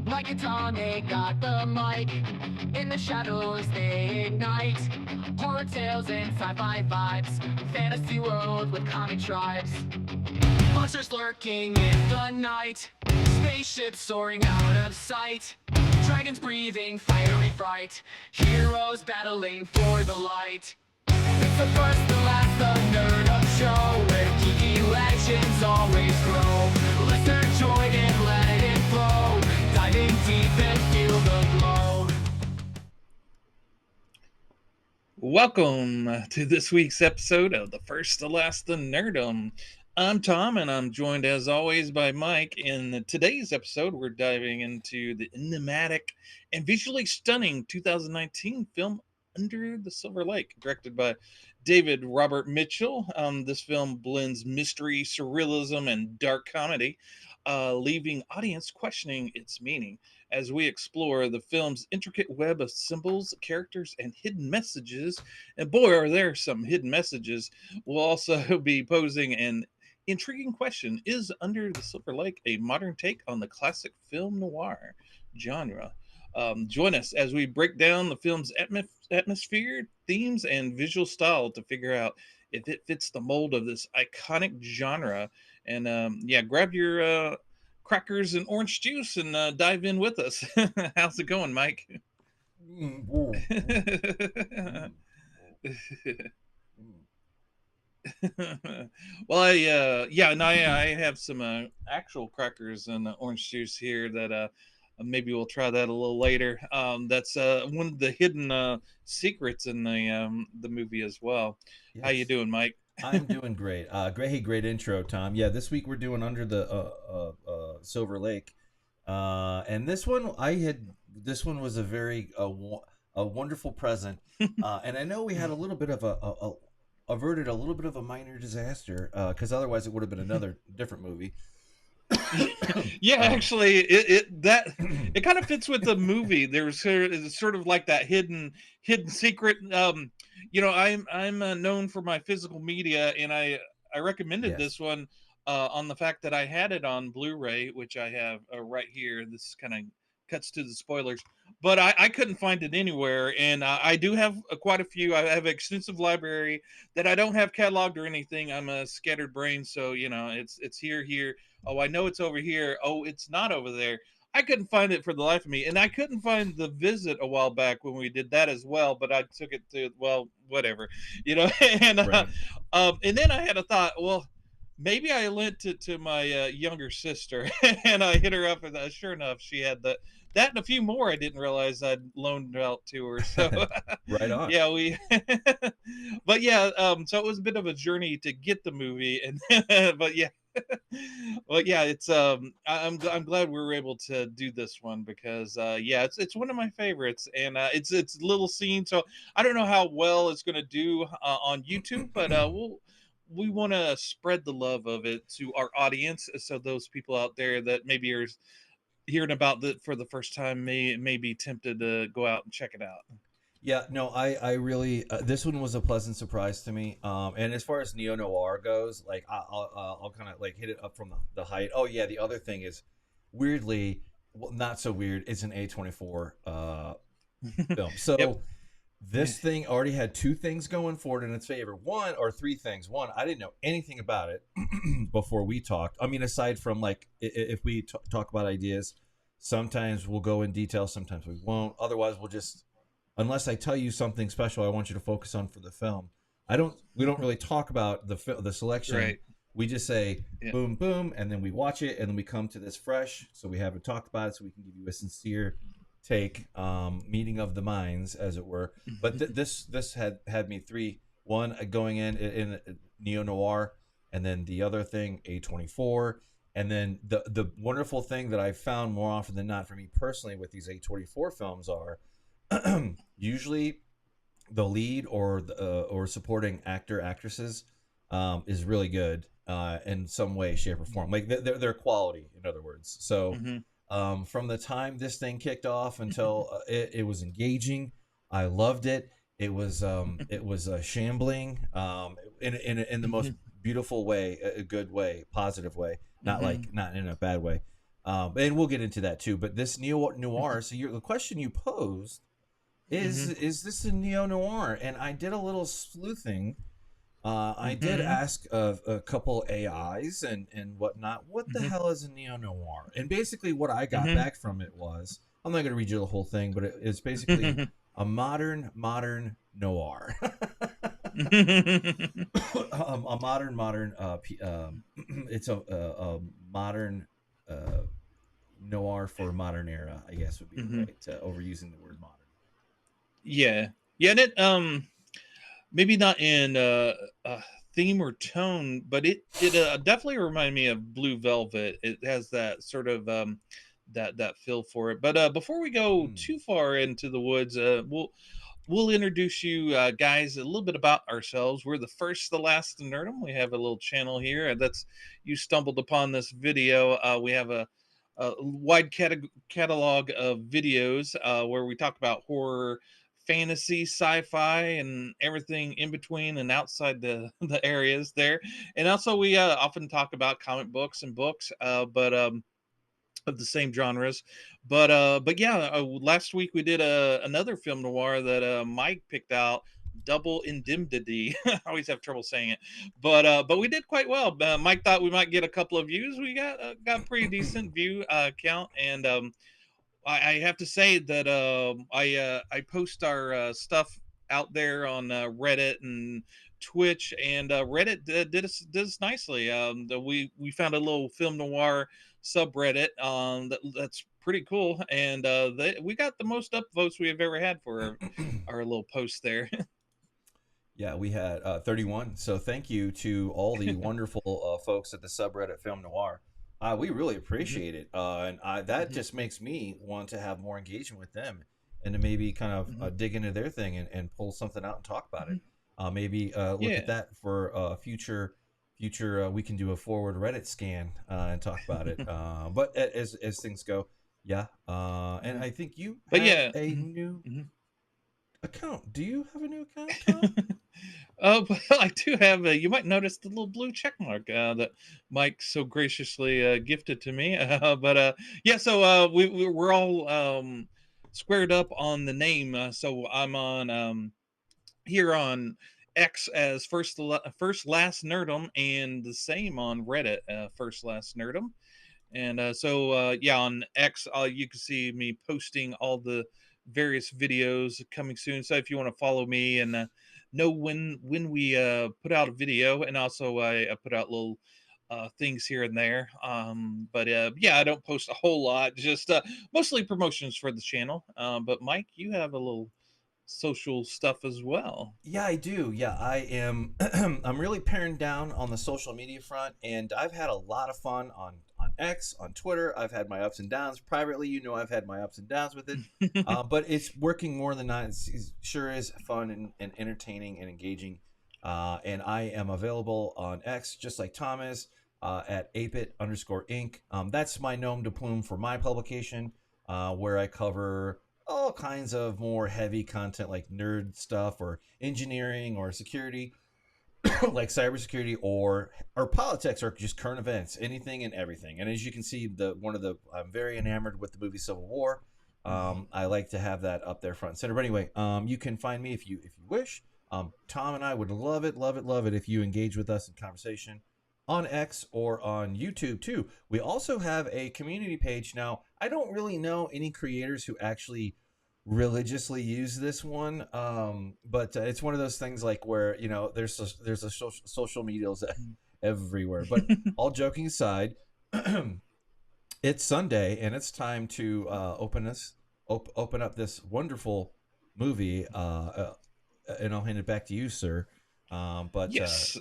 Like a tonic, got the mic. In the shadows they ignite. Horror tales and sci-fi vibes. Fantasy world with comic tribes. Monsters lurking in the night. Spaceships soaring out of sight. Dragons breathing fiery fright. Heroes battling for the light. It's the first, the last, the Nerdom show, where geeky legends always grow. Let's join and let it flow. Diving deep and feel the glow. Welcome to this week's episode of The First, the Last, the Nerdom. I'm Tom, and I'm joined as always by Mike. In today's episode, we're diving into the enigmatic and visually stunning 2019 film Under the Silver Lake, directed by David Robert Mitchell. This film blends mystery, surrealism, and dark comedy, leaving audience questioning its meaning as we explore the film's intricate web of symbols, characters, and hidden messages. And boy, are there some hidden messages. We'll also be posing an intriguing question: is Under the Silver Lake a modern take on the classic film noir genre? Join us as we break down the film's atmosphere, themes, and visual style to figure out if it fits the mold of this iconic genre. And grab your crackers and orange juice and dive in with us. How's it going, Mike? Well, I have some actual crackers and orange juice here that maybe we'll try that a little later. That's one of the hidden secrets in the movie as well. How you Yes, doing, Mike? I'm doing great. Great intro, Tom. Yeah, this week we're doing Under the Silver Lake, and this one was a very a wonderful present, and I know we had a little bit of averted a little bit of a minor disaster, because otherwise it would have been another different movie. Yeah, Um, actually, it kind of fits with the movie. There's sort of like that hidden secret. I'm known for my physical media, and I recommended yes. this one on the fact that I had it on Blu-ray, which I have right here. This kind of cuts to the spoilers, but I couldn't find it anywhere, and I do have quite a few. I have an extensive library that I don't have cataloged or anything. I'm a scattered brain, so it's here. Oh, I know it's over here. Oh, it's not over there. I couldn't find it for the life of me, and I couldn't find The Visit a while back when we did that as well. But I took it to, well, whatever, and Right. and then I had a thought. Well, maybe I lent it to my younger sister, and I hit her up, and sure enough, she had that and a few more I didn't realize I'd loaned out to her. So Right on. yeah, but yeah, so it was a bit of a journey to get the movie, and but yeah. Well, yeah, I'm glad we were able to do this one because yeah, it's one of my favorites, and it's little scene. So I don't know how well it's going to do on YouTube, but we want to spread the love of it to our audience, so those people out there that maybe are hearing about it for the first time may be tempted to go out and check it out. Yeah, no, I really this one was a pleasant surprise to me. And as far as neo noir goes, like I'll kind of like hit it up from the height. Oh yeah, the other thing is weirdly, well, not so weird. It's an A24 film. Yep. So this thing already had two things going for it in its favor. One or three things. One, I didn't know anything about it before we talked. I mean, aside from like if we talk about ideas, sometimes we'll go in detail, sometimes we won't. Otherwise, we'll just unless I tell you something special I want you to focus on for the film. We don't really talk about the selection. Right. We just say Yeah. boom boom and then we watch it and then we come to this fresh so we haven't talked about it so we can give you a sincere take, meeting of the minds as it were. But this had me three. One, going in neo noir, and then the other thing A24. And then the wonderful thing that I found more often than not for me personally with these A24 films are usually the lead or supporting actresses is really good in some way, shape, or form. Like their quality, in other words. So from the time this thing kicked off until it was engaging, I loved it. It was shambling in the most beautiful way, a good way, positive way, not in a bad way. And we'll get into that too. But this neo noir. So the question you posed is this a neo noir? And I did a little sleuthing. I did ask a couple AIs and whatnot. What the hell is a neo noir? And basically, what I got back from it was, I'm not going to read you the whole thing, but it's basically a modern noir. A modern. It's a modern noir for modern era, I guess would be right. Overusing the word modern. Yeah, and it maybe not in theme or tone, but it definitely reminded me of Blue Velvet. It has that sort of that feel for it. But before we go too far into the woods, we'll introduce you guys a little bit about ourselves. We're the First, the Last, the Nerdom. We have a little channel here, and that's you stumbled upon this video. We have a wide catalog of videos where we talk about horror, fantasy, sci-fi, and everything in between and outside the areas there. And also we often talk about comic books and books, but of the same genres. But yeah, last week we did another film noir that Mike picked out, Double Indemnity. I always have trouble saying it, but we did quite well. Mike thought we might get a couple of views. We got a pretty decent view count, and I have to say that I post our stuff out there on Reddit and Twitch, and Reddit did us nicely. We found a little film noir subreddit that's pretty cool, and we got the most upvotes we have ever had for our little post there. Yeah, we had 31. So thank you to all the wonderful folks at the subreddit Film Noir. We really appreciate it. And that just makes me want to have more engagement with them and to maybe kind of dig into their thing and pull something out and talk about it. Maybe look at that for future. We can do a forward Reddit scan and talk about it. But as things go, yeah. And I think you have a new account. Do you have a new account, Tom? Well, I do have. You might notice the little blue check mark that Mike so graciously gifted to me. But yeah, so we're all squared up on the name. So I'm on here on X as First Last Nerdom, and the same on Reddit, First Last Nerdom. And yeah, on X, you can see me posting all the various videos coming soon. So if you want to follow me and know when we put out a video, and also I put out little things here and there. But yeah, I don't post a whole lot, just mostly promotions for the channel. But Mike, you have a little social stuff as well. Yeah, I do. Yeah, I am. I'm really paring down on the social media front, and I've had a lot of fun on X, on Twitter. I've had my ups and downs privately. I've had my ups and downs with it, but it's working more than not. It sure is fun and entertaining and engaging. And I am available on X, just like Tom is, at ApeIt_Ink. That's my nom de plume for my publication, where I cover all kinds of more heavy content like nerd stuff or engineering or security, like cybersecurity or politics or just current events, anything and everything. And as you can see, I'm very enamored with the movie Civil War. I like to have that up there front and center. But anyway, you can find me if you wish. Tom and I would love it if you engage with us in conversation on X or on YouTube too. We also have a community page now. I don't really know any creators who actually religiously use this one, but it's one of those things like where there's a social medias everywhere. But all joking aside, it's Sunday and it's time to open up this wonderful movie, and I'll hand it back to you, sir. But yes.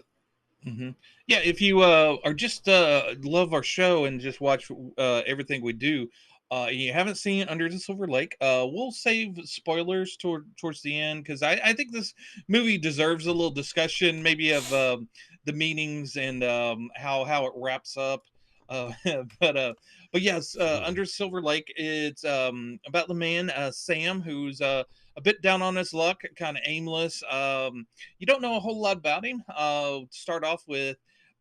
Yeah, if you are just love our show and just watch everything we do, and you haven't seen Under the Silver Lake, we'll save spoilers towards the end, because I think this movie deserves a little discussion, maybe of the meanings and how it wraps up. But yes, Under Silver Lake, it's about the man Sam, who's a bit down on his luck, kind of aimless. You don't know a whole lot about him to start off with,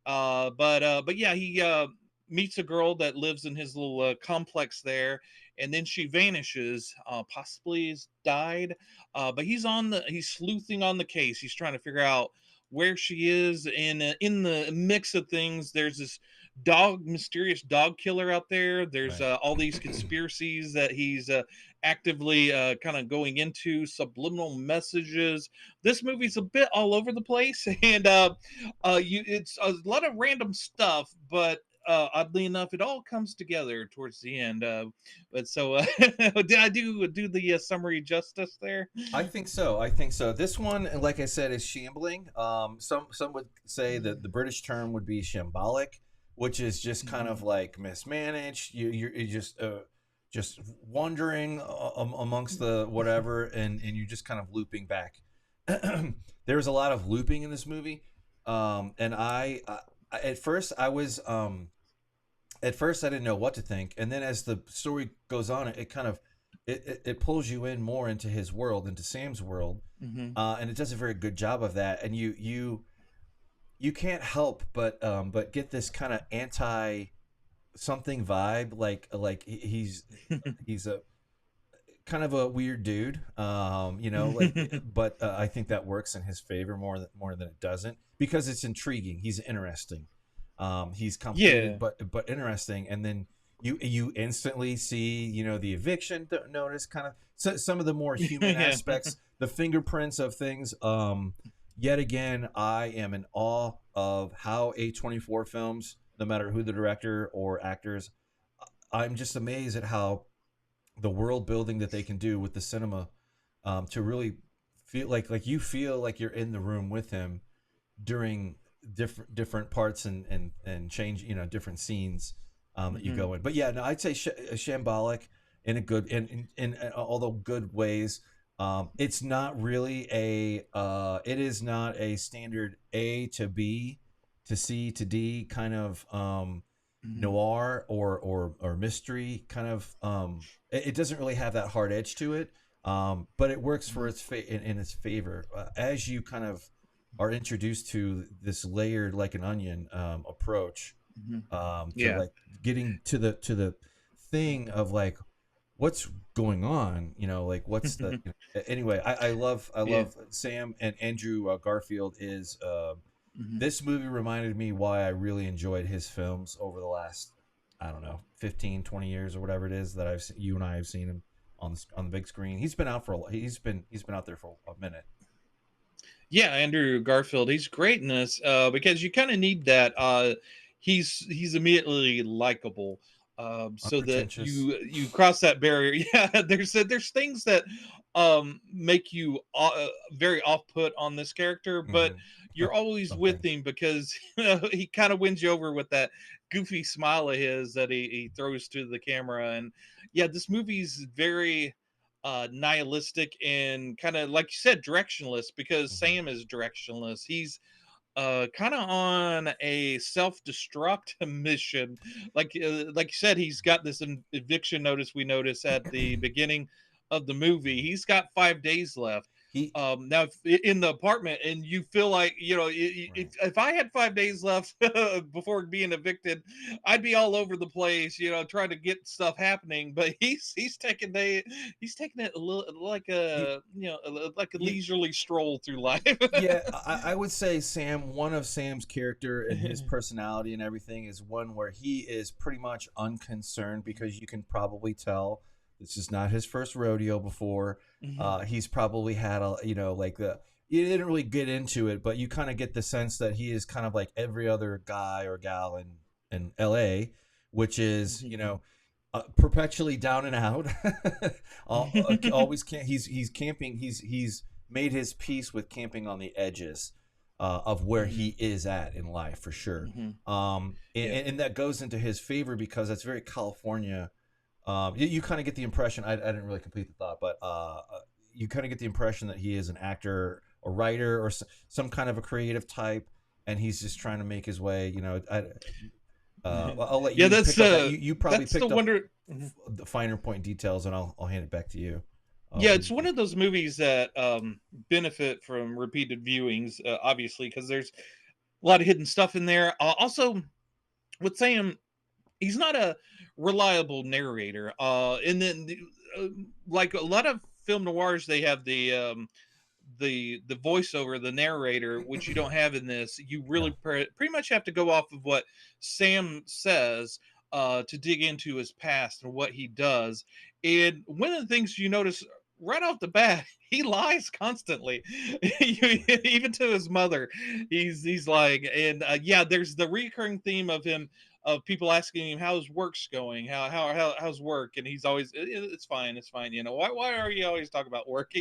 but yeah, he meets a girl that lives in his little complex there, and then she vanishes. Possibly has died, but he's sleuthing on the case. He's trying to figure out where she is, and in the mix of things, there's this mysterious dog killer out there. There's Right. all these conspiracies that he's actively kind of going into, subliminal messages. This movie's a bit all over the place, and it's a lot of random stuff, but oddly enough, it all comes together towards the end. But so, did I do the summary justice there? I think so. I think so. This one, like I said, is shambling. Some would say that the British term would be shambolic, which is just kind of like mismanaged. You're just wandering amongst the whatever, and you're just kind of looping back. There's a lot of looping in this movie, and I at first I was at first I didn't know what to think, and then as the story goes on, it kind of it pulls you in more into his world, into Sam's world, and it does a very good job of that. And you can't help but get this kind of anti something vibe, like he's a kind of a weird dude, but I think that works in his favor more than it doesn't, because it's intriguing. He's interesting. He's complicated, but interesting. And then you instantly see, the eviction notice, kind of some of the more human aspects, the fingerprints of things. Yet again, I am in awe of how A24 films, no matter who the director or actors, I'm just amazed at how the world building that they can do with the cinema, to really feel like you feel like you're in the room with him during different parts and change, different scenes that you go in. But yeah, no, I'd say shambolic in a good in although good ways. It's not really it is not a standard A to B to C to D kind of noir or mystery kind of. It doesn't really have that hard edge to it, but it works for in its favor, as you kind of are introduced to this layered like an onion approach, to like getting to the thing of like what's going on, like what's the anyway. I love Sam, and Andrew Garfield is this movie reminded me why I really enjoyed his films over the last, I don't know, 15 20 years or whatever it is that you and I have seen him on the big screen. He's been out he's been out there for a minute. Yeah, Andrew Garfield, he's great in this, because you kind of need that. He's immediately likable, so that you cross that barrier. Yeah, there's things that make you very off put on this character, but you're always with him because he kind of wins you over with that goofy smile of his that he throws to the camera. And yeah, this movie's very nihilistic and kind of, like you said, directionless, because Sam is directionless. He's kind of on a self-destruct mission. Like you said, he's got this eviction notice we notice at the beginning of the movie. He's got 5 days left. Now in the apartment, and you feel like, if I had 5 days left before being evicted, I'd be all over the place, trying to get stuff happening. But he's taking it a little like a leisurely stroll through life. Yeah, I would say one of Sam's character and his personality and everything is one where he is pretty much unconcerned, because you can probably tell this is not his first rodeo before. He's probably had you didn't really get into it, but you kind of get the sense that he is kind of like every other guy or gal in LA, which is, perpetually down and out. Always can't. He's camping. He's made his peace with camping on the edges of where he is at in life, for sure. And that goes into his favor, because that's very California. You kind of get the impression, I didn't really complete the thought, but you kind of get the impression that he is an actor or writer or some kind of a creative type, and he's just trying to make his way. I'll let you. You probably picked up the finer point details, and I'll hand it back to you. It's one of those movies that benefit from repeated viewings, obviously, because there's a lot of hidden stuff in there. Also, with Sam, he's not a reliable narrator. And then like a lot of film noirs, they have the voiceover, the narrator, which you don't have in this. You really No. pretty much have to go off of what Sam says to dig into his past and what he does. And one of the things you notice right off the bat, he lies constantly, even to his mother. He's like, and yeah, there's the recurring theme of him, of people asking him how's work's going, how's work, and he's always, it's fine, it's fine. You know, why are you always talking about work?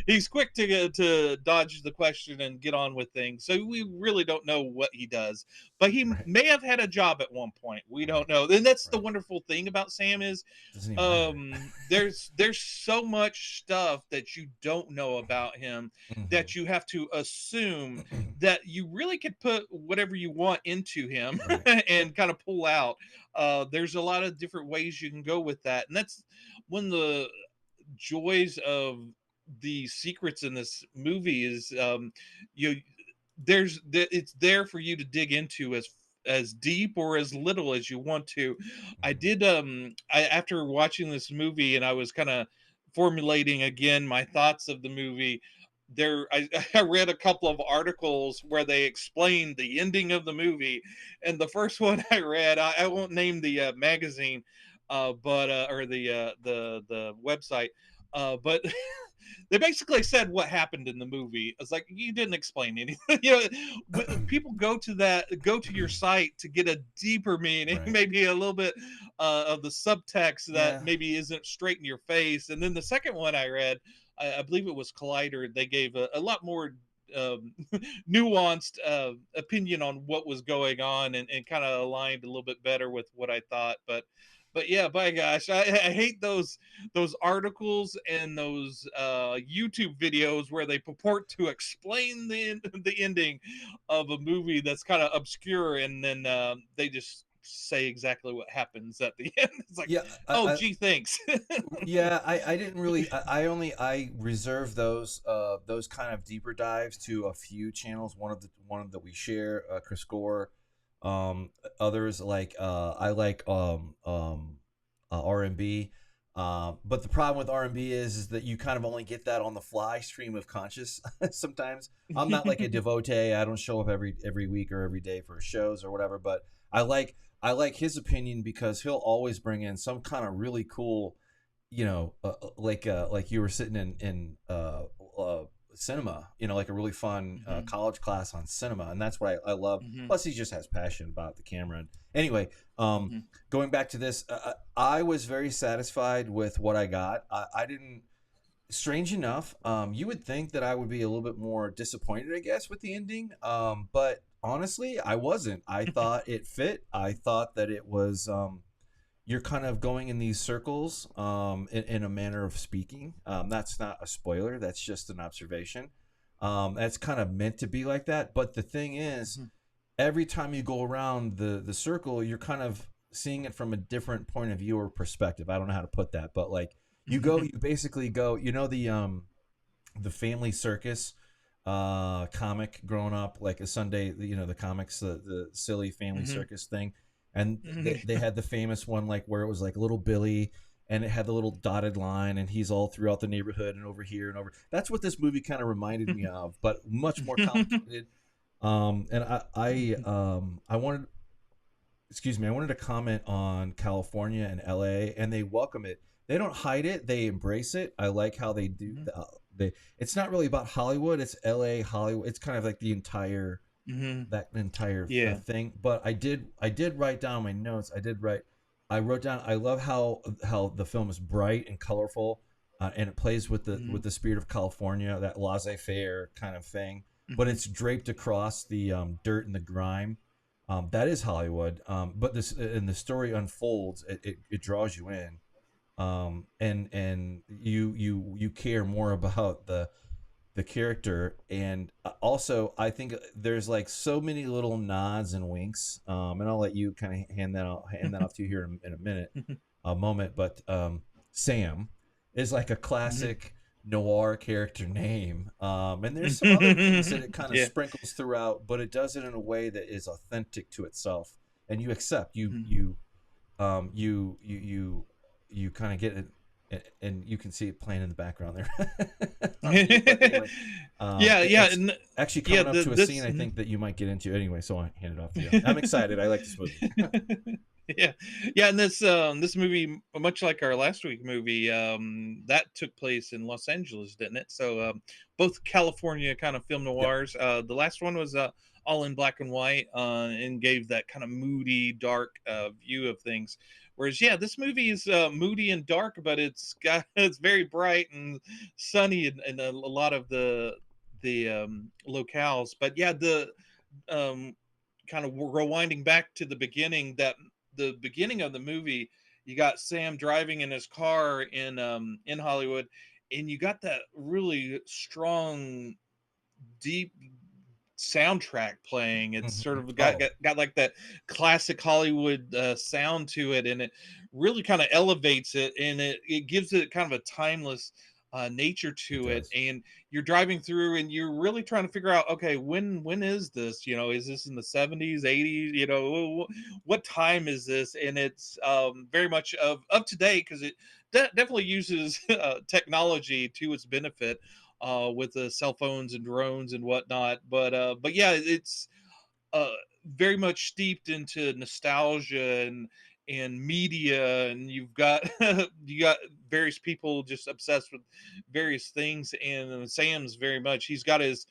He's quick to dodge the question and get on with things. So we really don't know what he does, but he Right. may have had a job at one point. We don't know. And that's the Right. wonderful thing about Sam is Doesn't even matter. there's so much stuff that you don't know about him that you have to assume that you really could put whatever you want into him Right. and kind of pull out. There's a lot of different ways you can go with that, and that's one of the joys of the secrets in this movie is you it's there for you to dig into as deep or as little as you want to. I did after watching this movie and I was kind of formulating again my thoughts of the movie, I read a couple of articles where they explained the ending of the movie, and the first one I read, I won't name the magazine, but or the website, but they basically said what happened in the movie. It's like, you didn't explain anything. You know, people go to your site to get a deeper meaning, Right. maybe a little bit of the subtext that Yeah. maybe isn't straight in your face. And then the second one I read, I believe it was Collider. They gave a lot more nuanced opinion on what was going on, and kind of aligned a little bit better with what I thought. But yeah, by gosh, I hate those articles and those YouTube videos where they purport to explain the ending of a movie that's kind of obscure, and then they just say exactly what happens at the end. It's like, Yeah. oh, gee, thanks. Yeah, I didn't really I reserve those kind of deeper dives to a few channels. One of that we share, Chris Gore. Others like I like R&B. But the problem with R&B is that you kind of only get that on the fly, stream of conscious. Sometimes I'm not like a devotee. I don't show up every week or every day for shows or whatever. But I like his opinion because he'll always bring in some kind of really cool, like you were sitting in cinema, like a really fun college class on cinema, and that's what I love. Plus, he just has passion about the camera. And anyway, going back to this, I was very satisfied with what I got. I didn't. Strange enough, you would think that I would be a little bit more disappointed, I guess, with the ending. But honestly, I wasn't. I thought it fit. I thought that it was. You're kind of going in these circles in a manner of speaking. That's not a spoiler. That's just an observation. That's kind of meant to be like that. But the thing is, every time you go around the circle, you're kind of seeing it from a different point of view or perspective. I don't know how to put that, but like you basically go, the Family Circus comic growing up, like a Sunday, the comics, the silly Family Circus thing. And they had the famous one, like where it was like little Billy, and it had the little dotted line, and he's all throughout the neighborhood and over here and over. That's what this movie kind of reminded me of, but much more complicated. And I wanted, I wanted to comment on California and LA, and they welcome it. They don't hide it; they embrace it. I like how they do. It's not really about Hollywood; it's LA, Hollywood. It's kind of like the entire. That entire thing. But I did write down my notes. I wrote down, I love how the film is bright and colorful, and it plays with the spirit of California, that laissez-faire kind of thing. But it's draped across the dirt and the grime. That is Hollywood. But the story unfolds. It draws you in, and you care more about the character. And also I think there's like so many little nods and winks, and I'll let you kind of hand that off to you here in a moment. But Sam is like a classic noir character name, and there's some other things that it kind of sprinkles throughout, but it does it in a way that is authentic to itself, and you accept you kind of get it, and you can see it playing in the background there. But anyway, Yeah, it's and actually yeah, coming up to a this scene I think that you might get into anyway. So I hand it off to you. I'm excited. I like this movie. yeah, yeah, and this movie, much like our last week movie, that took place in Los Angeles, didn't it? So both California kind of film Yep. noirs. The last one was all in black and white, and gave that kind of moody, dark view of things. Whereas, yeah, this movie is moody and dark, but it's very bright and sunny in a lot of the locales. But yeah, the um, kind of rewinding back to the beginning, that the beginning of the movie, you got Sam driving in his car in Hollywood, and you got that really strong, deep soundtrack playing. It's sort of got Oh, got like that classic Hollywood sound to it, and it really kind of elevates it, and it gives it kind of a timeless nature it to it. does. And you're driving through, and you're really trying to figure out, okay, when is this? Is this in the 70s, 80s? What time is this? And it's very much of up to date, because it definitely uses technology to its benefit, with the cell phones and drones and whatnot. But yeah, it's uh, very much steeped into nostalgia and media, and you've got you got various people just obsessed with various things. And Sam's very much, he's got his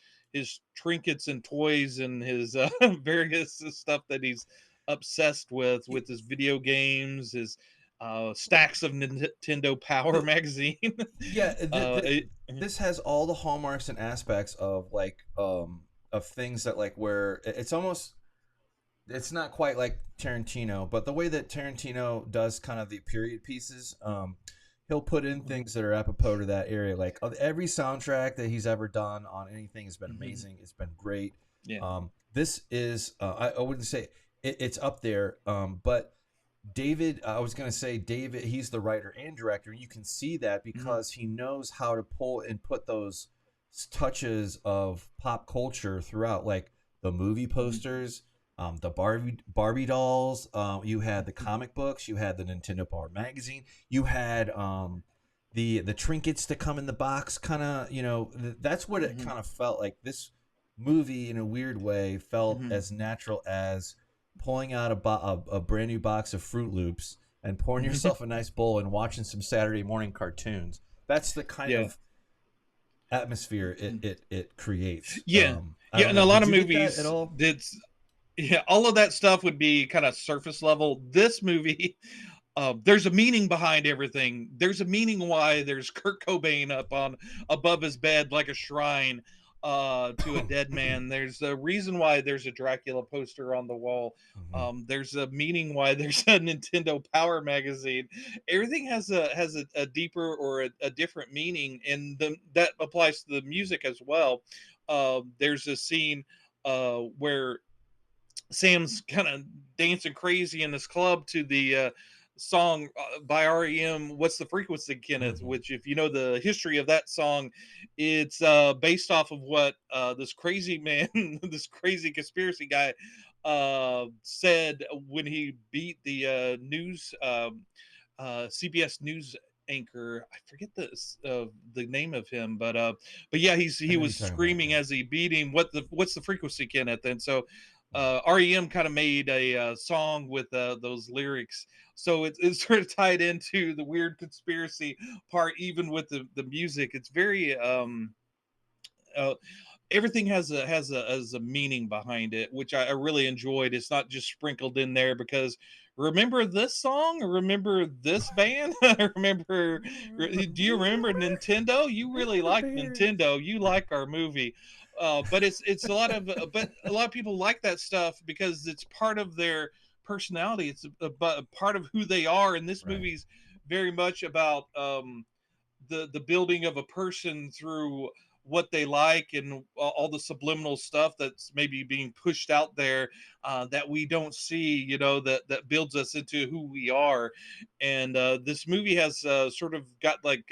trinkets and toys and his various stuff that he's obsessed with his video games, his stacks of Nintendo Power magazine. Yeah, uh, it, this has all the hallmarks and aspects of like of things that like where it's almost, it's not quite like Tarantino, but the way that Tarantino does kind of the period pieces, he'll put in things that are apropos to that area. Like every soundtrack that he's ever done on anything has been amazing. It's been great. yeah. This is I wouldn't say it's up there, but David, I was going to say David, he's the writer and director. You can see that because he knows how to pull and put those touches of pop culture throughout, like the movie posters, the Barbie dolls. You had the comic books. You had the Nintendo Power magazine. You had the trinkets that come in the box. Kind of, that's what it kind of felt like. This movie, in a weird way, felt as natural as pulling out a brand new box of Fruit Loops and pouring yourself a nice bowl and watching some Saturday morning cartoons. That's the kind of atmosphere it creates. Yeah. I don't And a know. lot Did of you get that movies at all? did. Yeah, all of that stuff would be kind of surface level. This movie, there's a meaning behind everything. There's a meaning why there's Kurt Cobain up on above his bed like a shrine to a dead man. There's a reason why there's a Dracula poster on the wall. There's a meaning why there's a Nintendo Power magazine. Everything has a deeper or a different meaning, and that applies to the music as well. There's a scene where Sam's kind of dancing crazy in this club to the song by REM, "What's the Frequency, Kenneth?" Which, if you know the history of that song, it's based off of what this crazy man, this crazy conspiracy guy, said when he beat the CBS News anchor. I forget the name of him, but yeah, I he know you're was talking about, screaming yeah. as he beat him, what's the frequency, Kenneth? And so REM kind of made a song with those lyrics, so it's sort of tied into the weird conspiracy part, even with the music. It's very uh, everything has a meaning behind it, which I really enjoyed. It's not just sprinkled in there because remember this song, remember this band, remember. Do you remember Nintendo? You really Remember like bears. Nintendo. You like our movie. But it's a lot of but a lot of people like that stuff because it's part of their personality. It's a part of who they are. And this Right. movie's very much about the building of a person through what they like and all the subliminal stuff that's maybe being pushed out there that we don't see, that builds us into who we are. And this movie has sort of got like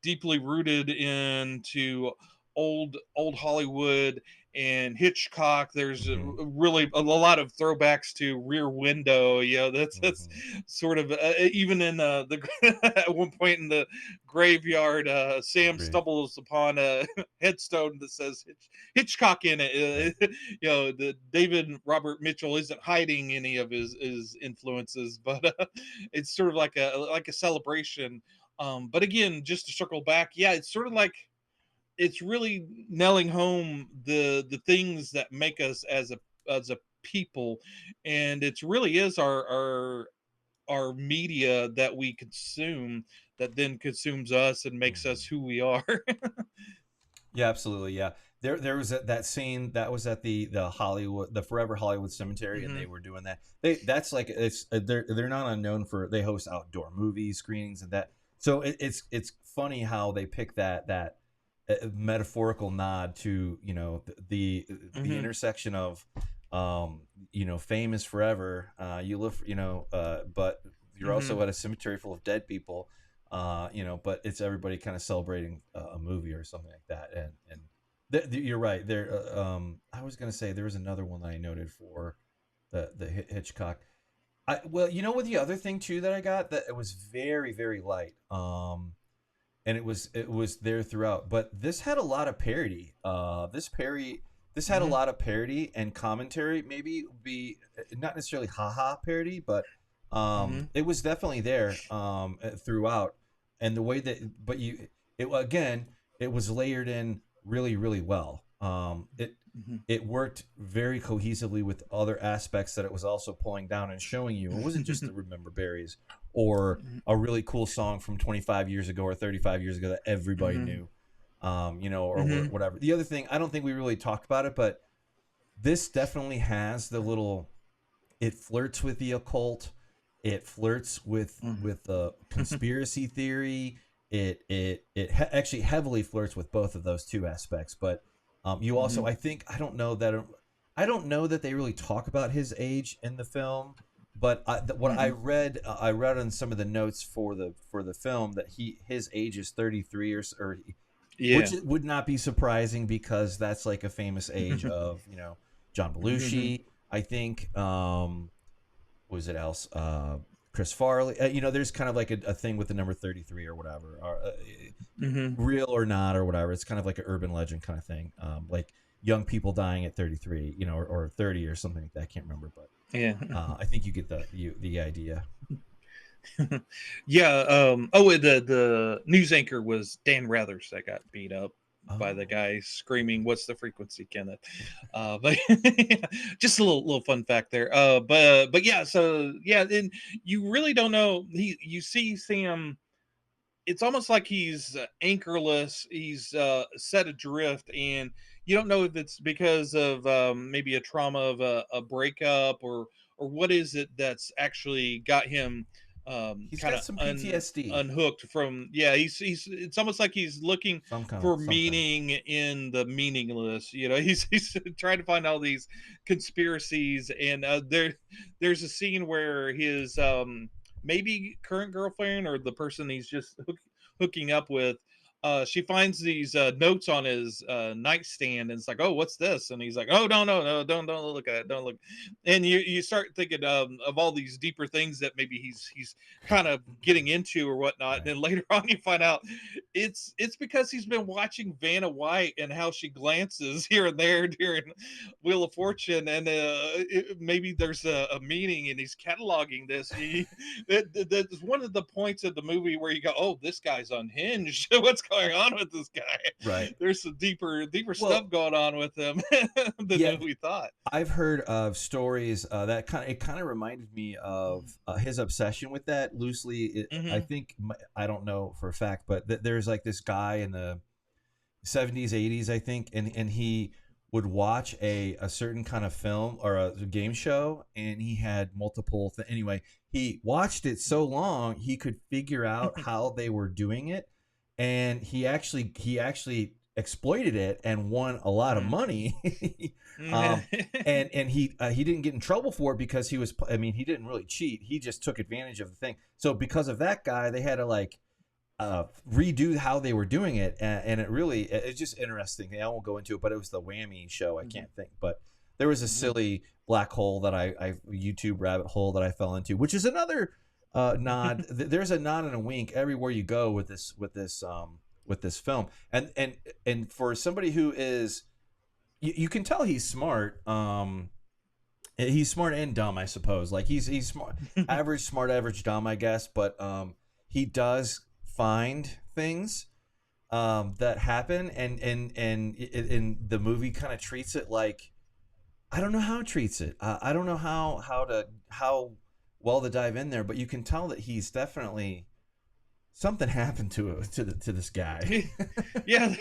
deeply rooted into old Hollywood and Hitchcock. There's Mm-hmm. really a lot of throwbacks to Rear Window. That's Mm-hmm. sort of even in the at one point in the graveyard, Sam Agree. stumbles upon a headstone that says Hitchcock in it. Right. The David Robert Mitchell isn't hiding any of his influences, but it's sort of like a celebration. But again, just to circle back, yeah, it's sort of like it's really nailing home the things that make us as a people, and it's really is our media that we consume that then consumes us and makes us Mm-hmm. who we are. Yeah, absolutely. Yeah, there was that scene that was at the Hollywood, the Forever Hollywood Cemetery, and they Hmm. were doing that. That's like it's they're not unknown for they host outdoor movie screenings and that. So it's funny how they pick that metaphorical nod to the Hmm. intersection of fame is forever. You live, but you're also Hmm. at a cemetery full of dead people, but it's everybody kind of celebrating a movie or something like that. And you're right there. I was gonna say there was another one that I noted for the Hitchcock. Well, what the other thing too that I got, that it was very very light. And it was there throughout, but this had a lot of parody. This had a Hmm. lot of parody and commentary. Maybe be not necessarily haha parody, but Hmm. it was definitely there throughout. And the way that, but again, it was layered in really really well. Hmm. It worked very cohesively with other aspects that it was also pulling down and showing you. It wasn't just the remember berries or a really cool song from 25 years ago or 35 years ago that everybody Hmm. knew, or Hmm. whatever. The other thing, I don't think we really talked about it, but this definitely has the little. It flirts with the occult. It flirts with the conspiracy theory. It actually heavily flirts with both of those two aspects. But you also, Hmm. I don't know that they really talk about his age in the film. But what Hmm. I read on some of the notes for the film that his age is 33 or Yeah. which would not be surprising because that's like a famous age of John Hmm. Belushi. I think what was it else? Chris Farley. There's kind of like a thing with the number 33 or whatever, or, Hmm. real or not or whatever. It's kind of like an urban legend kind of thing, like young people dying at 33, or 30 or something like that. I can't remember, but Yeah. I think you get the idea. Yeah. Oh, the news anchor was Dan Rathers that got beat up by the Oh, guy screaming, okay. "What's the frequency, Kenneth?" But just a little fun fact there. But yeah. So yeah, then you really don't know. You see Sam. It's almost like he's anchorless. He's set adrift, and you don't know if it's because of maybe a trauma of a breakup, or what is it that's actually got him He's kind got of some PTSD, unhooked from. Yeah, he's it's almost like he's looking some kind of for something. meaning in the meaningless. He's trying to find all these conspiracies, and there's a scene where his maybe current girlfriend or the person he's just hooking up with, she finds these notes on his nightstand, and it's like, "Oh, what's this?" And he's like, "Oh, no, don't look at it, don't look." And you start thinking of all these deeper things that maybe he's kind of getting into or whatnot. And Right. then later on, you find out it's because he's been watching Vanna White and how she glances here and there during Wheel of Fortune, and maybe there's a meaning, and he's cataloging this. That's one of the points of the movie where you go, "Oh, this guy's unhinged. What's going on with this guy?" Right. There's some deeper stuff Well, going on with him yeah, than we thought. I've heard of stories that kind of reminded me of his obsession with that loosely. I Hmm. think I don't know for a fact, but there's like this guy in the 70s, 80s, I think, and he would watch a certain kind of film or a game show, and he had multiple. Anyway, he watched it so long he could figure out how they were doing it, and he actually exploited it and won a lot of money. um, and he didn't get in trouble for it because he was. I mean, he didn't really cheat. He just took advantage of the thing. So because of that guy, they had to like redo how they were doing it, and it's just interesting. I won't go into it, but it was the Whammy show. I can't think, but there was a silly black hole that I YouTube rabbit hole that I fell into, which is another nod. There's a nod and a wink everywhere you go with this film, and for somebody who is, you can tell he's smart. He's smart and dumb, I suppose. Like he's smart, average dumb, I guess. But he does find things that happen, and the movie kind of treats it like, I don't know how it treats it. I don't know how well to dive in there, but you can tell that he's definitely, something happened to this guy. Yeah,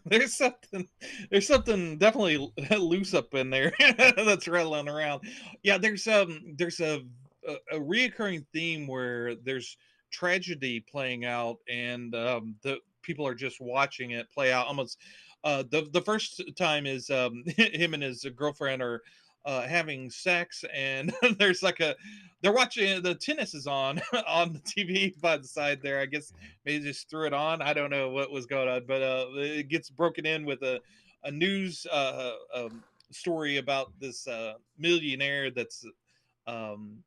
there's something definitely loose up in there that's rattling around. Yeah, there's a reoccurring theme where there's tragedy playing out, and the people are just watching it play out. Almost the first time is him and his girlfriend are having sex, and there's like they're watching, the tennis is on on the TV by the side there. I guess maybe just threw it on. I don't know what was going on, but it gets broken in with a news story about this millionaire that's um,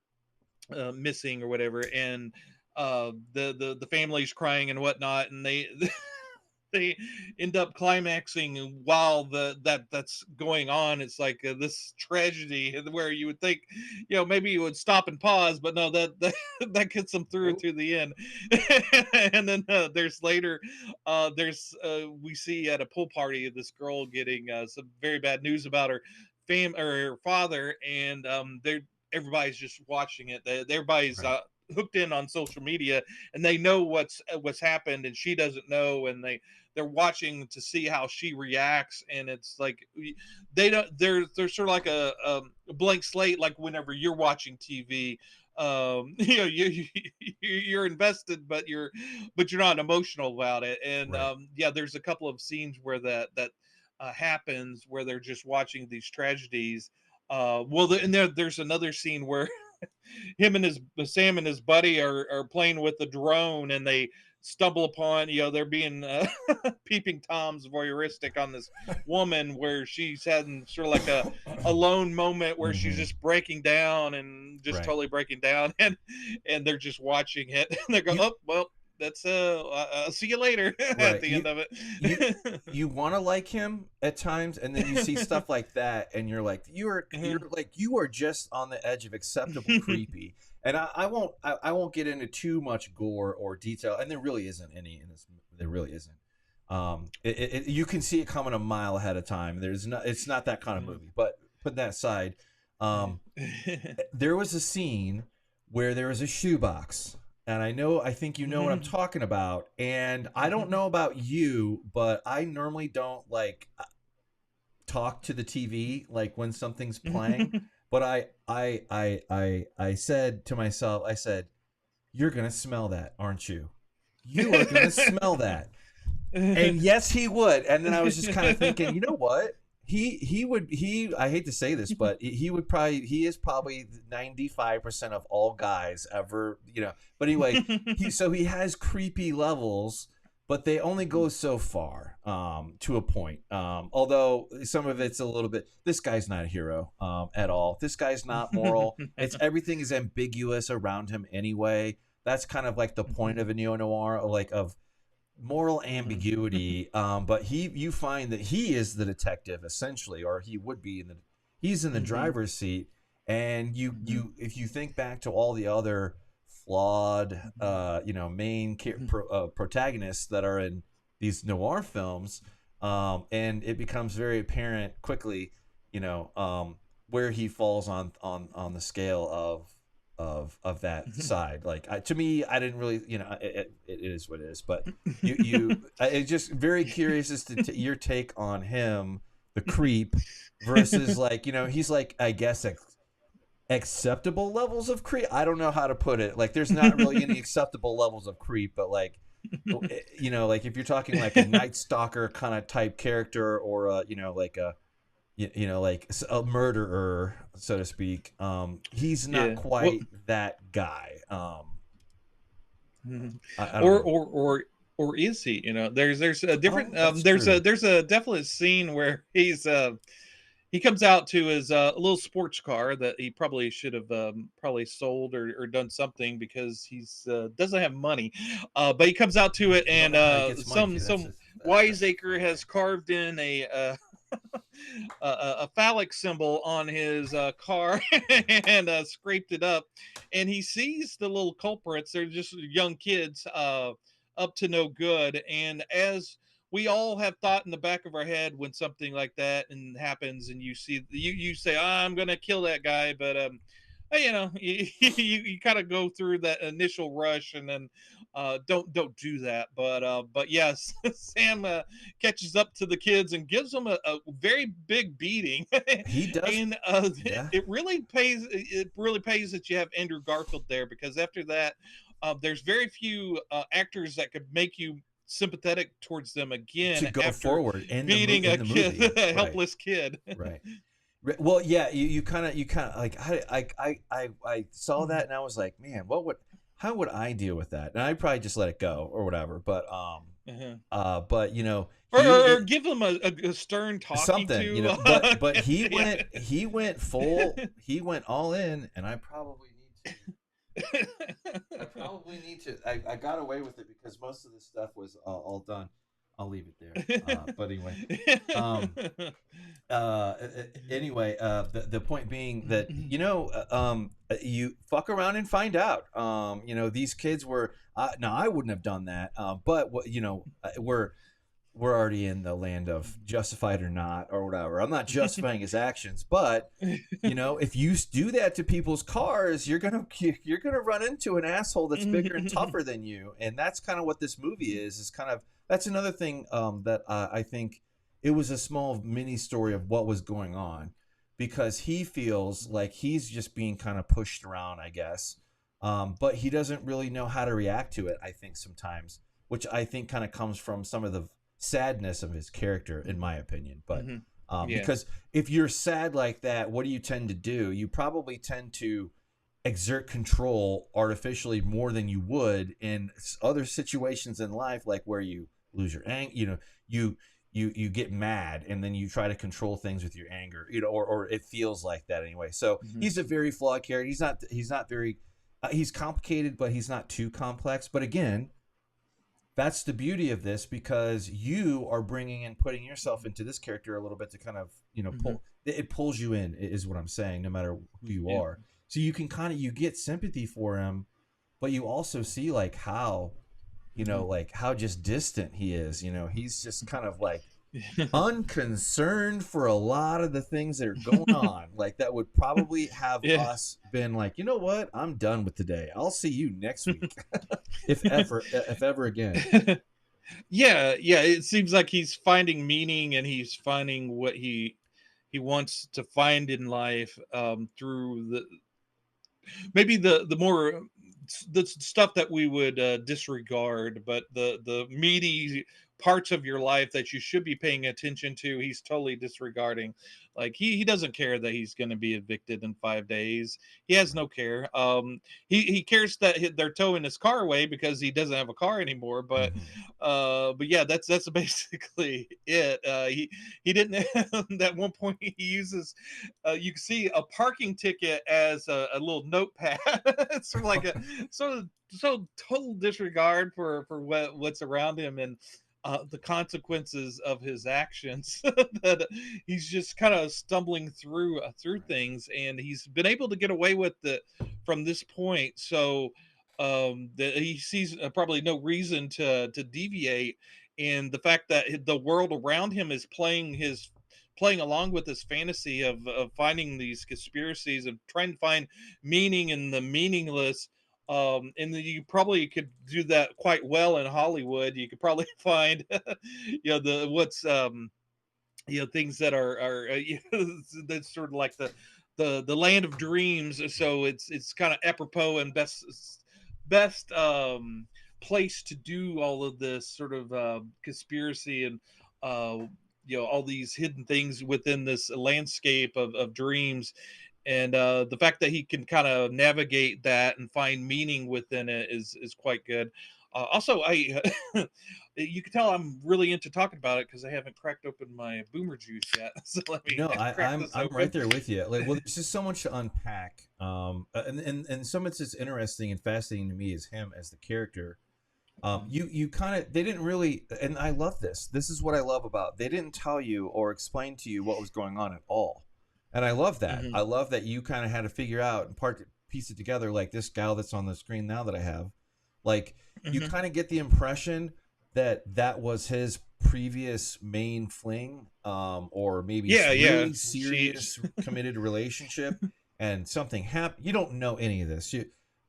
missing or whatever, and the family's crying and whatnot, and they they end up climaxing while that's going on. It's like this tragedy where you would think, maybe you would stop and pause, but no, that gets them through to the end. And then there's later, we see at a pool party this girl getting some very bad news about her her father, and everybody's just watching it. Everybody's hooked in on social media, and they know what's happened, and she doesn't know, and they're watching to see how she reacts. And it's like they're sort of like a blank slate, like whenever you're watching TV. You're invested, but you're not emotional about it. And there's a couple of scenes where that happens, where they're just watching these tragedies. And there's another scene where Sam and his buddy are playing with the drone, and they stumble upon, they're being peeping Tom's voyeuristic on this woman, where she's having sort of like a lone moment where she's just breaking down, and just totally breaking down, and they're just watching it, and they're going, oh well, that's I'll see you later at the end of it. You want to like him at times, and then you see stuff like that, and you're like, you are just on the edge of acceptable creepy. And I won't get into too much gore or detail, and there really isn't any in this. There really isn't. You can see it coming a mile ahead of time. It's not that kind of movie. But put that aside, there was a scene where there was a shoebox. And I think you know what I'm talking about. And I don't know about you, but I normally don't like talk to the TV like when something's playing. But I said to myself, I said, "You're gonna smell that, aren't you? You are gonna smell that." And yes, he would. And then I was just kind of thinking, you know what? He would I hate to say this, but he is probably 95% of all guys ever, but anyway, he has creepy levels, but they only go so far, to a point. Although some of it's a little bit, this guy's not a hero at all. This guy's not moral. Everything is ambiguous around him anyway. That's kind of like the point of a neo-noir, like of moral ambiguity. But you find that he is the detective essentially, or he would be he's in the driver's seat. And if you think back to all the other flawed main protagonists that are in these noir films, and it becomes very apparent quickly where he falls on the scale of that side. Like to me, I didn't really, it is what it is, but it's just very curious as to your take on him, the creep, versus like, he's like, I guess acceptable levels of creep. I don't know how to put it. Like there's not really any acceptable levels of creep, but like, like if you're talking like a Night Stalker kind of type character, or like a murderer, so to speak, he's not quite that guy. Mhm. I don't Or know. is he? There's a different Oh, that's there's true. a definite scene where he comes out to his little sports car that he probably should have probably sold or done something because he's doesn't have money. But he comes out to it, You don't and know how he gets money too. some That's the wiseacre funny has thing. carved in a phallic symbol on his car and scraped it up, and he sees the little culprits. They're just young kids, up to no good. And as we all have thought in the back of our head when something like that and happens, and you say, I'm gonna kill that guy, but you kind of go through that initial rush, and then don't do that. But yes, Sam catches up to the kids and gives them a very big beating. He does. And Yeah. it really pays that you have Andrew Garfield there, because after that, there's very few actors that could make you sympathetic towards them To again go after forward beating in a the kid, movie. a Right. helpless kid. Right. Well, yeah, you kind of like I saw that and I was like, man, how would I deal with that? And I probably just let it go or whatever. Uh-huh. But Or give them a stern talking something, to. but Yeah. he went all in, and I got away with it because most of this stuff was all done. I'll leave it there. But anyway, um, anyway, the point being that you fuck around and find out. These kids were now I wouldn't have done that, but what we're already in the land of justified or not or whatever. I'm not justifying his actions, but if you do that to people's cars, you're gonna run into an asshole that's bigger and tougher than you, and that's kind of what this movie is. Is kind of that's another thing that I think it was a small mini story of what was going on, because he feels like he's just being kind of pushed around, I guess, but he doesn't really know how to react to it. I think sometimes, which I think kind of comes from some of the sadness of his character, in my opinion. But Mhm. Yeah. because if you're sad like that, what do you tend to do? You probably tend to exert control artificially more than you would in other situations in life, like where you lose your anger. You get mad and then you try to control things with your anger. Or it feels like that anyway. So Mhm. he's a very flawed character. He's not very. He's complicated, but he's not too complex. But again, that's the beauty of this, because you are bringing and putting yourself into this character a little bit to kind of Mhm. pull it pulls you in, is what I'm saying, no matter who you Yeah. are. So you can you get sympathy for him, but you also see like how Mhm. like how just distant he is. He's just kind of like unconcerned for a lot of the things that are going on, like that would probably have Yeah. us been like, you know what, I'm done with today, I'll see you next week. If ever again. Yeah, yeah, it seems like he's finding meaning, and he's finding what he wants to find in life, through maybe the more the stuff that we would disregard, but the meaty parts of your life that you should be paying attention to, he's totally disregarding. Like he doesn't care that he's going to be evicted in 5 days. He has no care. He cares that they're towing his car away because he doesn't have a car anymore. Mhm. But yeah, that's basically it. He didn't. At one point he uses, you can see a parking ticket as a little notepad. It's sort of like a so total disregard for what's around him, and the consequences of his actions. That he's just kind of stumbling through Right. things, and he's been able to get away with it from this point. So that he sees probably no reason to deviate, and the fact that the world around him is playing along with this fantasy of finding these conspiracies and trying to find meaning in the meaningless. And then you probably could do that quite well in Hollywood. You could probably find the what's things that are that's sort of like the land of dreams. So it's kind of apropos and best place to do all of this sort of conspiracy, and all these hidden things within this landscape of dreams. and the fact that he can kind of navigate that and find meaning within it is quite good. Also, I you can tell I'm really into talking about it because I haven't cracked open my boomer juice yet. So let me No, crack I'm this I'm right open. there with you. Like, well, there's just so much to unpack. And some of it's just interesting and fascinating to me is him as the character. You kind of they didn't really, and I love this. This is what I love about they didn't tell you or explain to you what was going on at all, and I love that. Hmm. I love that you kind of had to figure out and piece it together. Like this gal that's on the screen now that I have, like you Hmm. kind of get the impression that that was his previous main fling, or maybe Yeah, yeah. really She. serious committed relationship, and something happened. You don't know any of this.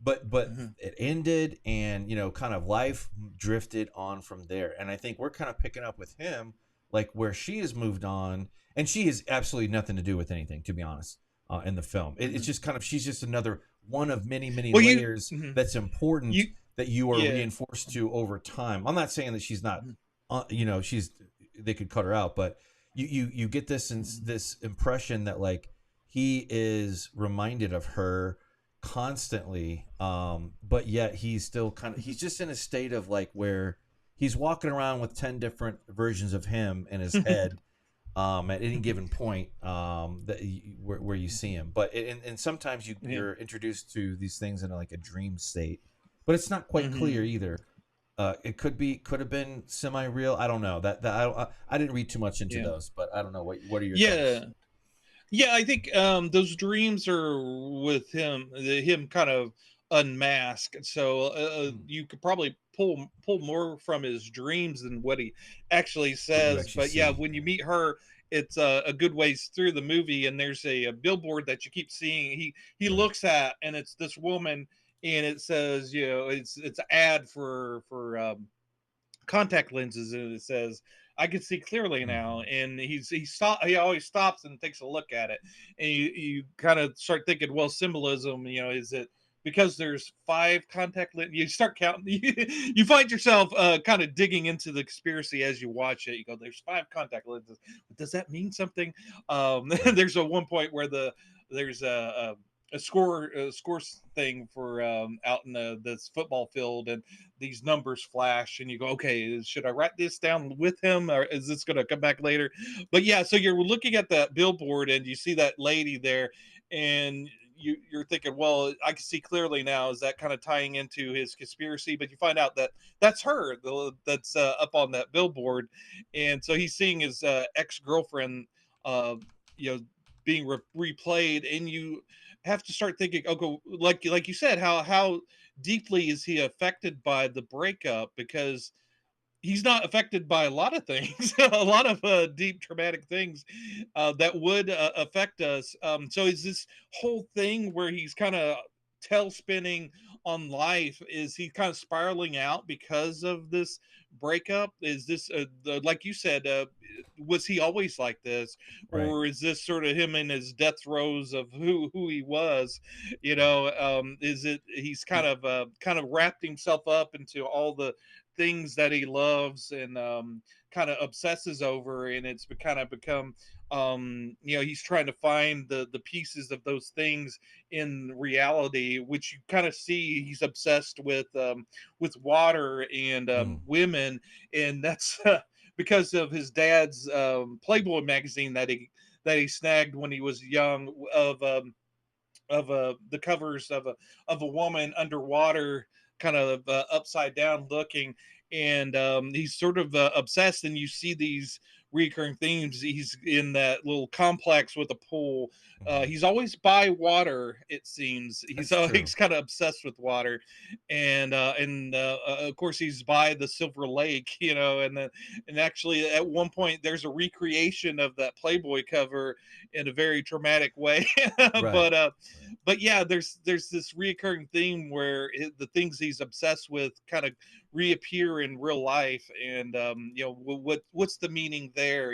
But Mhm. it ended, and kind of life drifted on from there. And I think we're kind of picking up with him, like where she has moved on, and she has absolutely nothing to do with anything, to be honest. In the film, it's Mhm. just kind of she's just another one of many Well, you. layers Mhm. that's important You. that you are Yeah. reinforced to over time. I'm not saying that she's not, Mhm. she's they could cut her out, but you get Mhm. this impression that like he is reminded of her constantly, but yet he's still he's just in a state of like where he's walking around with 10 different versions of him in his head, at any given point, where you see him. But and sometimes Yeah. you're introduced to these things in like a dream state, but it's not quite clear Mhm. either. It could have been semi real. I don't know that I didn't read too much into Yeah. those, but I don't know what are your thoughts? Yeah. Yeah, I think those dreams are with him, him kind of unmasked. So Hmm. you could probably pull more from his dreams than what he actually What you says. actually But yeah, see? when you Yeah. meet her, it's a good ways through the movie, and there's a billboard that you keep seeing. He Right. looks at, and it's this woman, and it says, it's an ad for contact lenses, and it says, I can see clearly now. Hmm. And he always stops and takes a look at it, and you kind of start thinking, well, symbolism, is it because there's five contact lenses? You start counting. You find yourself kind of digging into the conspiracy as you watch it. You go, there's five contact lenses, does that mean something? Right. There's a one point where there's a score thing for out in this football field, and these numbers flash, and you go, okay, should I write this down with him, or is this going to come back later? But yeah, so you're looking at that billboard, and you see that lady there, and you're thinking, well, I can see clearly now. Is that kind of tying into his conspiracy? But you find out that that's her, that's up on that billboard. And so he's seeing his ex-girlfriend, uh, you know being replayed, and you have to start thinking, okay, like you said, how deeply is he affected by the breakup? Because he's not affected by a lot of things, a lot of deep traumatic things that would affect us. So is this whole thing where he's kind of tail spinning on life? Is he kind of spiraling out because of this breakup? Is this like you said, was he always like this, Right. or is this sort of him in his death throes of who he was? Is it he's kind of wrapped himself up into all the things that he loves, and kind of obsesses over, and it's kind of become, he's trying to find the pieces of those things in reality, which you kind of see he's obsessed with water and Mm. women. And that's because of his dad's Playboy magazine that he snagged when he was young, of the covers of a woman underwater, kind of upside down looking. And he's sort of obsessed, and you see these recurring themes. He's in that little complex with a pool. Hmm. He's always by water, it seems. He's That's true. always kind of obsessed with water. And of course he's by the Silver Lake, and actually at one point there's a recreation of that Playboy cover in a very dramatic way. Right. but Right. but yeah, there's this reoccurring theme where the things he's obsessed with kind of reappear in real life. And what's the meaning there,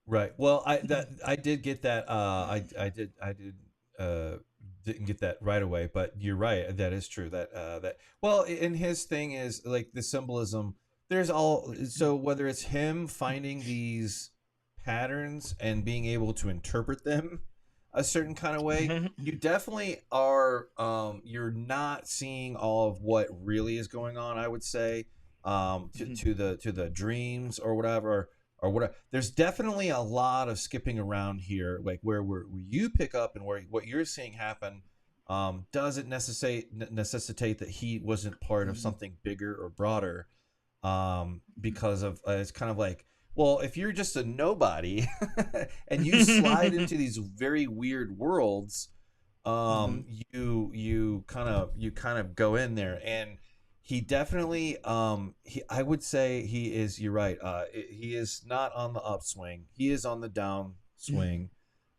Right. Well, I did get that. I uh didn't get that right away, but you're right. That is true. That well, and his thing is like the symbolism. There's all so whether it's him finding these patterns and being able to interpret them, a certain kind of way. You definitely are. You're not seeing all of what really is going on, I would say, to the dreams or whatever. Or whatever. There's definitely a lot of skipping around here, like where you pick up and where what you're seeing happen doesn't necessitate that he wasn't part of something bigger or broader, because of it's kind of like, well, if you're just a nobody and you slide into these very weird worlds, you kind of go in there. And he definitely I would say he is, you're right, he is not on the upswing, he is on the downswing.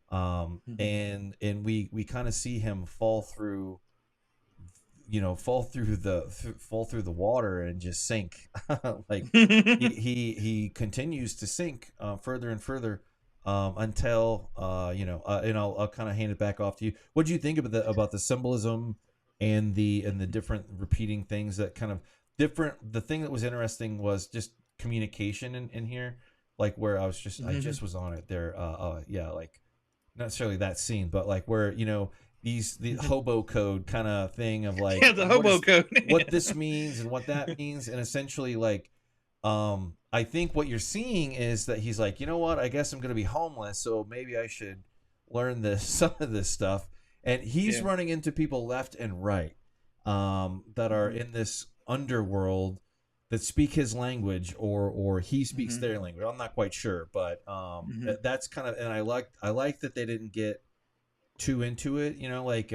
And we kind of see him fall through the water and just sink. Like he continues to sink further and further, until and I'll kind of hand it back off to you. What do you think about the symbolism and the different repeating things that kind of different? The thing that was interesting was just communication in here, like where I just was on it there. Like not necessarily that scene, but like where the hobo code kind of thing of like, the hobo code, what this means and what that means. And essentially, like, I think what you're seeing is that he's like, you know what, I guess I'm going to be homeless, so maybe I should learn some of this stuff. And he's running into people left and right, that are in this underworld that speak his language, or he speaks their language. I'm not quite sure, but that's kind of, and I like that they didn't get too into it, like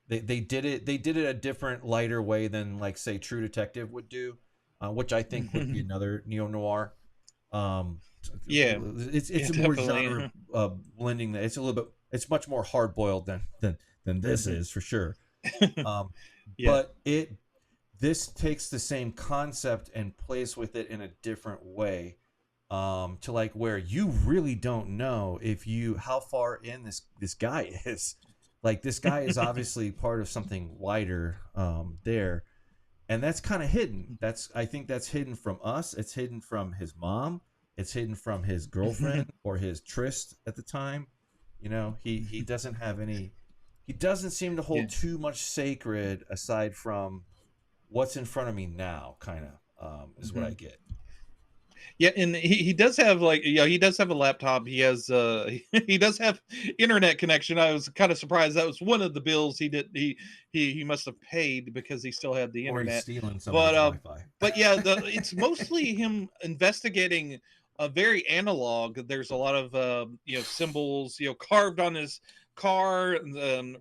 they did it a different, lighter way than, like, say, True Detective would do, which I think would be another neo-noir. It's a more genre blending. That it's much more hard-boiled than this is, for sure. But this takes the same concept and plays with it in a different way, to like where you really don't know how far in this guy is. Like, this guy is obviously part of something wider there, and that's kind of hidden. I think that's hidden from us. It's hidden from his mom. It's hidden from his girlfriend or his tryst at the time. He doesn't have any. He doesn't seem to hold too much sacred aside from what's in front of me now, kind of, is what I get. Yeah, and he does have, like, he does have a laptop. He has he does have internet connection. I was kind of surprised that was one of the bills he must have paid, because he still had the internet. Or he's stealing somebody's Wi-Fi. But yeah, it's mostly him investigating very analog. There's a lot of symbols carved on his car,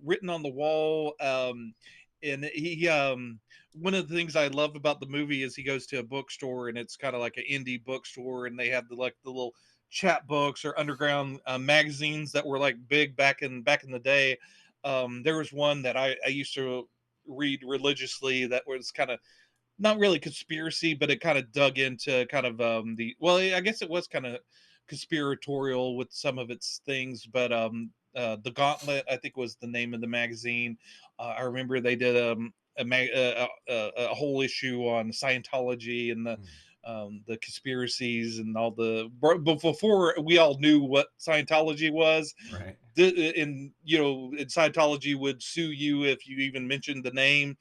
written on the wall, and he one of the things I love about the movie is he goes to a bookstore, and it's kind of like an indie bookstore, and they have the little chat books or underground magazines that were like big back in the day. There was one that I used to read religiously that was kind of not really conspiracy, but it kind of dug into kind of I guess it was kind of conspiratorial with some of its things, but The Gauntlet, I think, was the name of the magazine. I remember they did a whole issue on Scientology and the conspiracies and all before we all knew what Scientology was. Right. And Scientology would sue you if you even mentioned the name.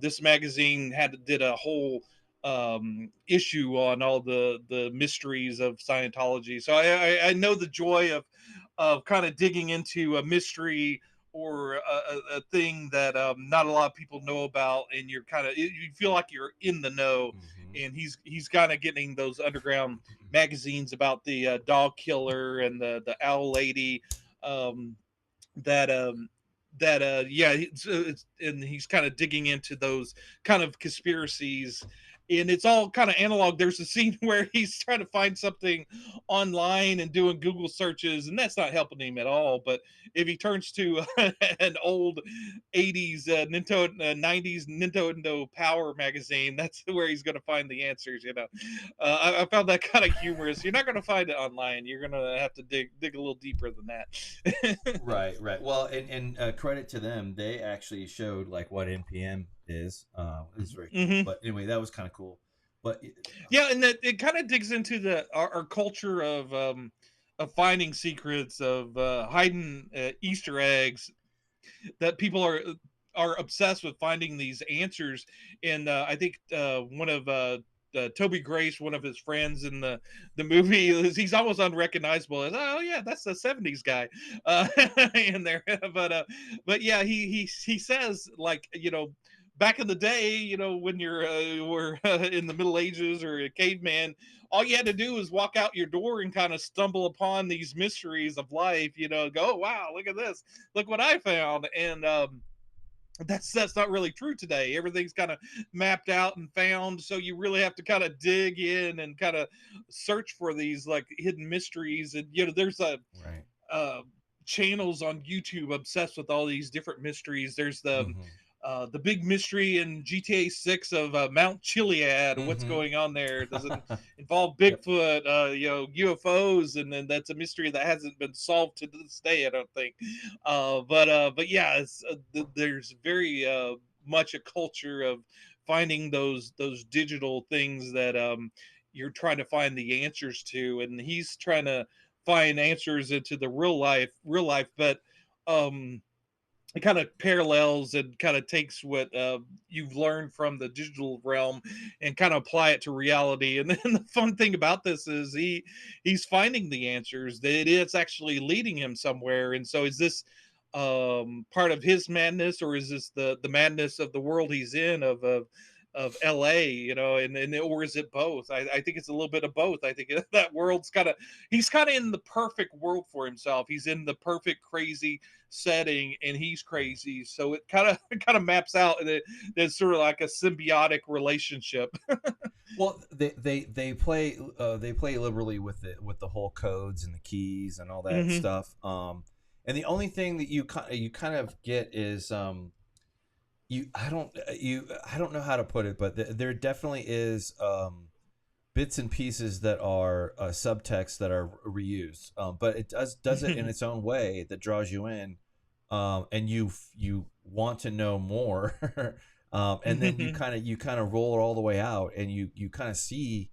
This magazine did a whole issue on all the mysteries of Scientology. So I know the joy of kind of digging into a mystery or a thing that not a lot of people know about, and you feel like you're in the know. And he's kind of getting those underground magazines about the dog killer and the owl lady, and he's kind of digging into those kind of conspiracies, and it's all kind of analog. There's a scene where he's trying to find something online and doing Google searches, and that's not helping him at all. But if he turns to an old 80s Nintendo 90s Nintendo Power magazine, that's where he's going to find the answers. I found that kind of humorous. You're not going to find it online. You're going to have to dig a little deeper than that. Right. Well, and credit to them, they actually showed like what NPM is very cool. But anyway, that was kind of cool. But yeah, and that it kind of digs into our culture of finding secrets, of hiding Easter eggs, that people are obsessed with finding these answers. And I think one of Toby Grace, one of his friends in the movie, he's almost unrecognizable as, oh yeah, that's the '70s guy in there. But yeah, he says, like, back in the day, when were in the Middle Ages or a caveman, all you had to do was walk out your door and kind of stumble upon these mysteries of life. Go, oh, wow, look at this, look what I found. And that's not really true today. Everything's kind of mapped out and found, so you really have to kind of dig in and kind of search for these like hidden mysteries. And there's a Right. channels on YouTube obsessed with all these different mysteries. There's Mm-hmm. the big mystery in GTA 6 of Mount Chiliad. What's Mm-hmm. going on there? Does it involve Yep. Bigfoot, UFOs? And then that's a mystery that hasn't been solved to this day, I don't think. But yeah, there's very much a culture of finding those digital things that you're trying to find the answers to, and he's trying to find answers into the real life. But it kind of parallels and kind of takes what you've learned from the digital realm and kind of apply it to reality. And then the fun thing about this is he's finding the answers, that it's actually leading him somewhere. And so is this part of his madness, or is this the madness of the world he's in, of LA, and or is it both? I think it's a little bit of both. I think that world's he's kind of in the perfect world for himself. He's in the perfect crazy setting, and he's crazy, so it kind of maps out, and it's sort of like a symbiotic relationship. Well, they play liberally with the whole codes and the keys and all that Hmm. stuff. And the only thing that you kind of get is you I don't know how to put it, but there definitely is bits and pieces that are subtext that are reused. But it does it in its own way that draws you in, and you want to know more. And then you kind of roll it all the way out, and you kind of see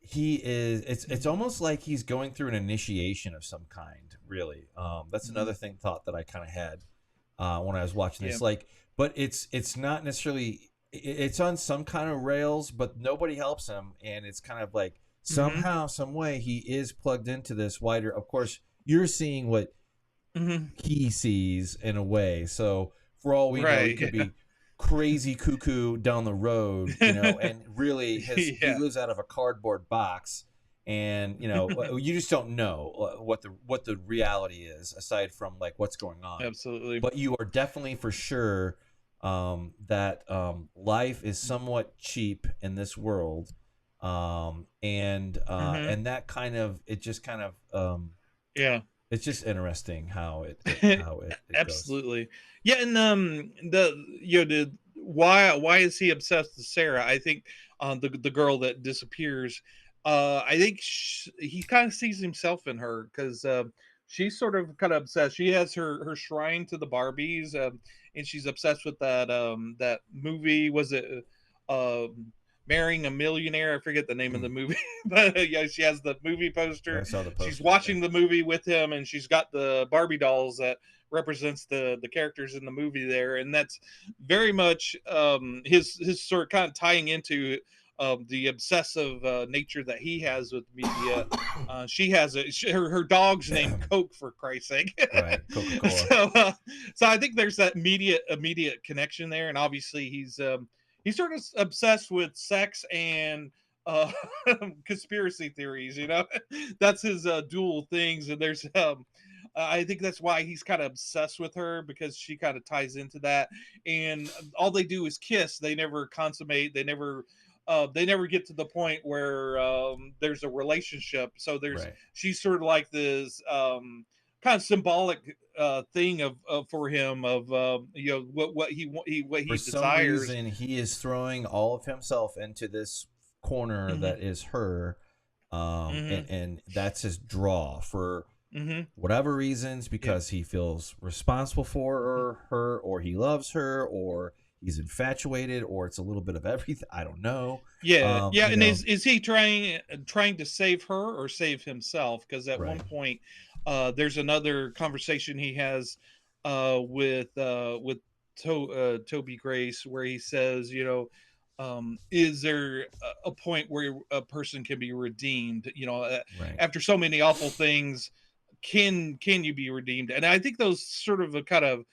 he is. It's almost like he's going through an initiation of some kind. Really, that's another thought that I kind of had when I was watching Yeah. this. Like, but it's not necessarily. It's on some kind of rails, but nobody helps him, and it's kind of like Hmm. somehow, some way, he is plugged into this wider. Of course, you're seeing what Hmm. he sees in a way. So for all we know, he Right. could Yeah. be crazy cuckoo down the road, and really he Yeah. lives out of a cardboard box, and you just don't know what the reality is aside from like what's going on. Absolutely. But you are definitely for sure that life is somewhat cheap in this world, Hmm. and that kind of it just kind of Yeah. it's just interesting how it goes. Absolutely. Yeah. And the why is he obsessed with Sarah? I think the girl that disappears, I think he kind of sees himself in her, because she's sort of kind of obsessed. She has her shrine to the Barbies, and she's obsessed with that movie. Was it Marrying a Millionaire? I forget the name of the Hmm. movie. But yeah, she has the movie Yeah, I poster. saw the She's poster. Yeah. watching the movie with him, and she's got the Barbie dolls that represents the characters in the movie there. And that's very much his sort of kind of tying into the obsessive nature that he has with media. She has her dog's named Coke, for Christ's sake. Right. Coca-Cola. So I think there's that immediate connection there. And obviously he's sort of obsessed with sex and uh conspiracy theories. That's his dual things. And there's I think that's why he's kind of obsessed with her, because she kind of ties into that. And all they do is kiss. They never consummate. They never get to the point where there's a relationship. So Right. she's sort of like this kind of symbolic thing of for him, of what For he some desires. reason, he is throwing all of himself into this corner Hmm. that is her, Hmm. and that's his draw for Hmm. whatever reasons, Yeah. because he feels responsible for her, or he loves her, or he's infatuated, or it's a little bit of everything. I don't know. Yeah, yeah. You And know, is he trying to save her or save himself? Because at one right, point, there's another conversation he has with Toby Grace, where he says, is there a point where a person can be redeemed? right. After so many awful things, can you be redeemed? And I think those sort of a kind of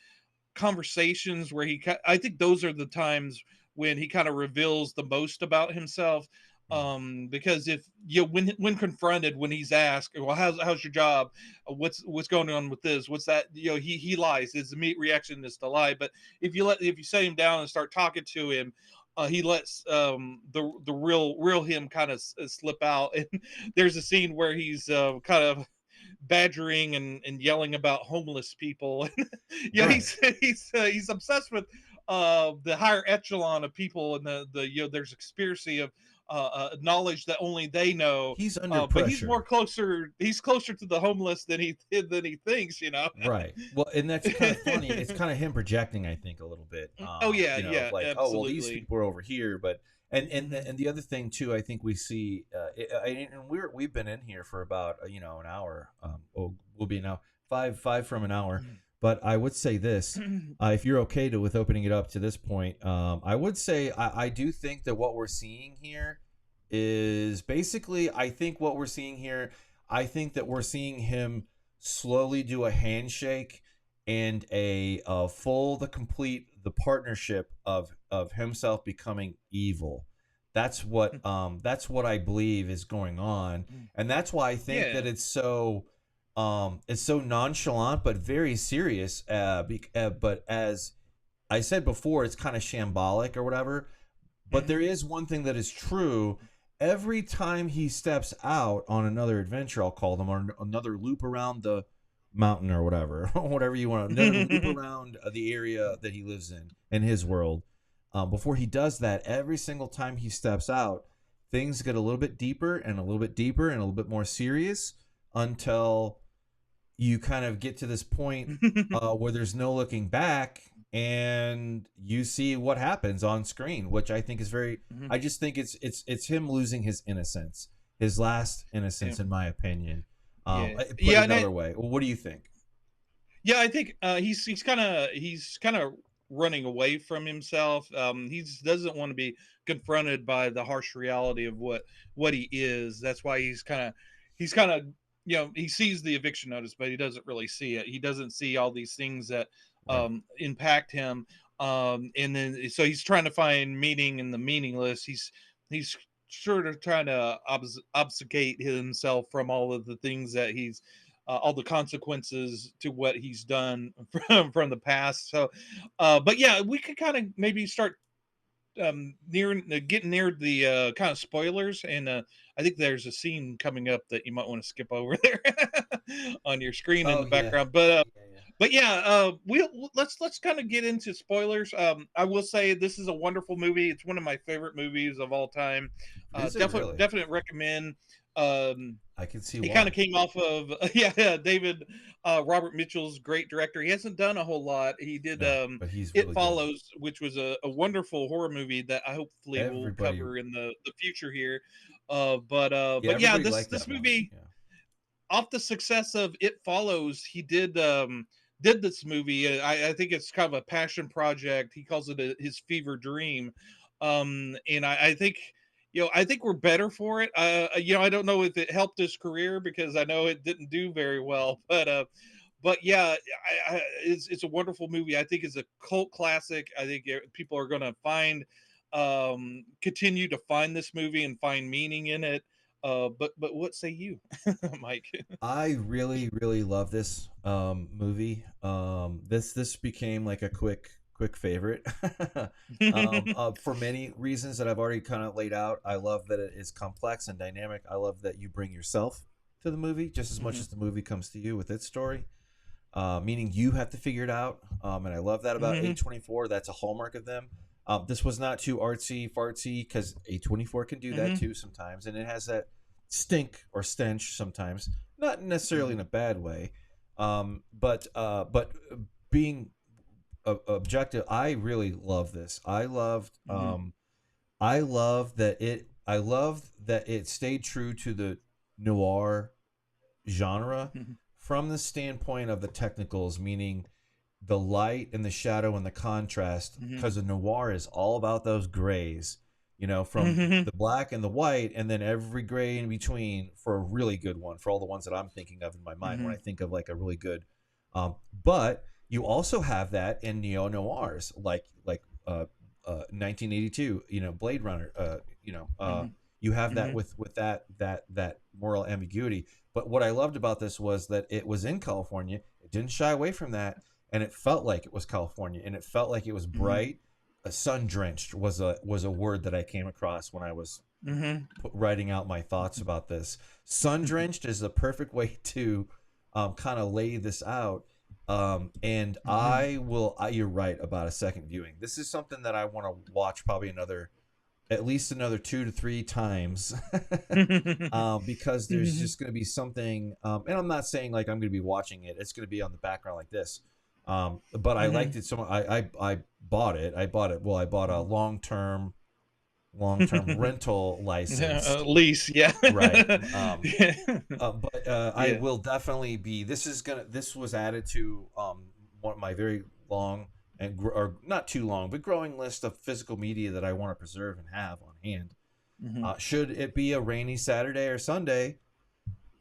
conversations where I think those are the times when he kind of reveals the most about himself. Mm. Because if when confronted, when he's asked, well, how's your job, what's going on with this, what's that, he lies. His immediate reaction is to lie. But if you set him down and start talking to him, he lets the real him kind of slip out. And there's a scene where he's kind of badgering and yelling about homeless people. Right. He's obsessed with the higher echelon of people, and the there's a conspiracy of knowledge that only they know. He's under But he's pressure. he's closer to the homeless than he thinks. Right. Well, and that's kind of funny. It's kind of him projecting, I think, a little bit. Oh yeah, You know, of yeah, like, oh well, these absolutely. people are over here, but and the other thing too, I think we see, and we've been in here for about an hour. We'll be now five from an hour. But I would say this, if you're okay with opening it up to this point, I would say I do think that what we're seeing here is basically, I think what we're seeing here, I think that we're seeing him slowly do a handshake and the partnership of himself becoming evil. That's what I believe is going on, and that's why I think Yeah. that it's so nonchalant but very serious. But as I said before, it's kind of shambolic or whatever. But there is one thing that is true. Every time he steps out on another adventure, I'll call them, or another loop around the mountain or whatever, whatever you want, another loop around the area that he lives in his world. Before he does that, every single time he steps out, things get a little bit deeper and a little bit deeper and a little bit more serious until you kind of get to this point where there's no looking back, and you see what happens on screen, which I think is very. I just think it's him losing his innocence, his last innocence, in my opinion. Yeah. Put Yeah, it and another way. Well, what do you think? Yeah, I think he's kind of running away from himself. He just doesn't want to be confronted by the harsh reality of what he is. That's why he's kind of he sees the eviction notice, but he doesn't really see it. He doesn't see all these things that Right. impact him. And then so he's trying to find meaning in the meaningless. He's sort of trying to obfuscate himself from all of the things that he's all the consequences to what he's done from the past. So, but yeah, we could kind of maybe start getting near the kind of spoilers, and I think there's a scene coming up that you might want to skip over there on your screen in Oh the yeah. background. Yeah. But yeah, let's kind of get into spoilers. I will say this is a wonderful movie. It's one of my favorite movies of all time. Is it Definitely, really? definite recommend. Um, I can see he kind why. of came off of David Robert Mitchell's great director. He hasn't done a whole lot. He did No, but he's It really good. Follows, which was a wonderful horror movie that I hopefully will Everybody, cover in the future here. yeah, But yeah, everybody this liked this that one. movie, Yeah. off the success of It Follows, he did this movie. I think it's kind of a passion project. He calls it his fever dream. And I think I think we're better for it. I don't know if it helped his career, because I know it didn't do very well, but yeah, it's a wonderful movie. I think it's a cult classic. I think people are going to continue to find this movie and find meaning in it. But what say you, Mike? I really, really love this movie. This became like a quick favorite for many reasons that I've already kind of laid out. I love that it is complex and dynamic. I love that you bring yourself to the movie just as much Mhm. as the movie comes to you with its story. Meaning you have to figure it out. And I love that about Mhm. A24. That's a hallmark of them. This was not too artsy fartsy, because A24 can do that Mhm. too sometimes, and it has that stink or stench sometimes, not necessarily in a Mhm. bad way, but being objective, I really love this. Mm-hmm. I love that it stayed true to the noir genre Mm-hmm. from the standpoint of the technicals, meaning the light and the shadow and the contrast, because the noir is all about those grays, from Mm-hmm. the black and the white, and then every gray in between for a really good one, for all the ones that I'm thinking of in my mind when I think of like a really good. But you also have that in neo noirs, like 1982, Blade Runner. Mm-hmm. You have that Mm-hmm. with that moral ambiguity. But what I loved about this was that it was in California. It didn't shy away from that, and it felt like it was California, and it felt like it was Mm-hmm. bright. Sun drenched was a word that I came across when I was Mm-hmm. writing out my thoughts about this. Sun drenched is the perfect way to kind of lay this out. And Mm-hmm. you're right about a second viewing. This is something that I want to watch probably at least another 2 to 3 times. Because there's just going to be something, and I'm not saying like I'm going to be watching it. It's going to be on the background like this. But I liked it so much. I bought it. Well, I bought a long term rental license. Lease, yeah. Right. Yeah. But I Yeah. will definitely be. This was added to one of my very long or not too long, but growing list of physical media that I want to preserve and have on hand. Mm-hmm. Should it be a rainy Saturday or Sunday,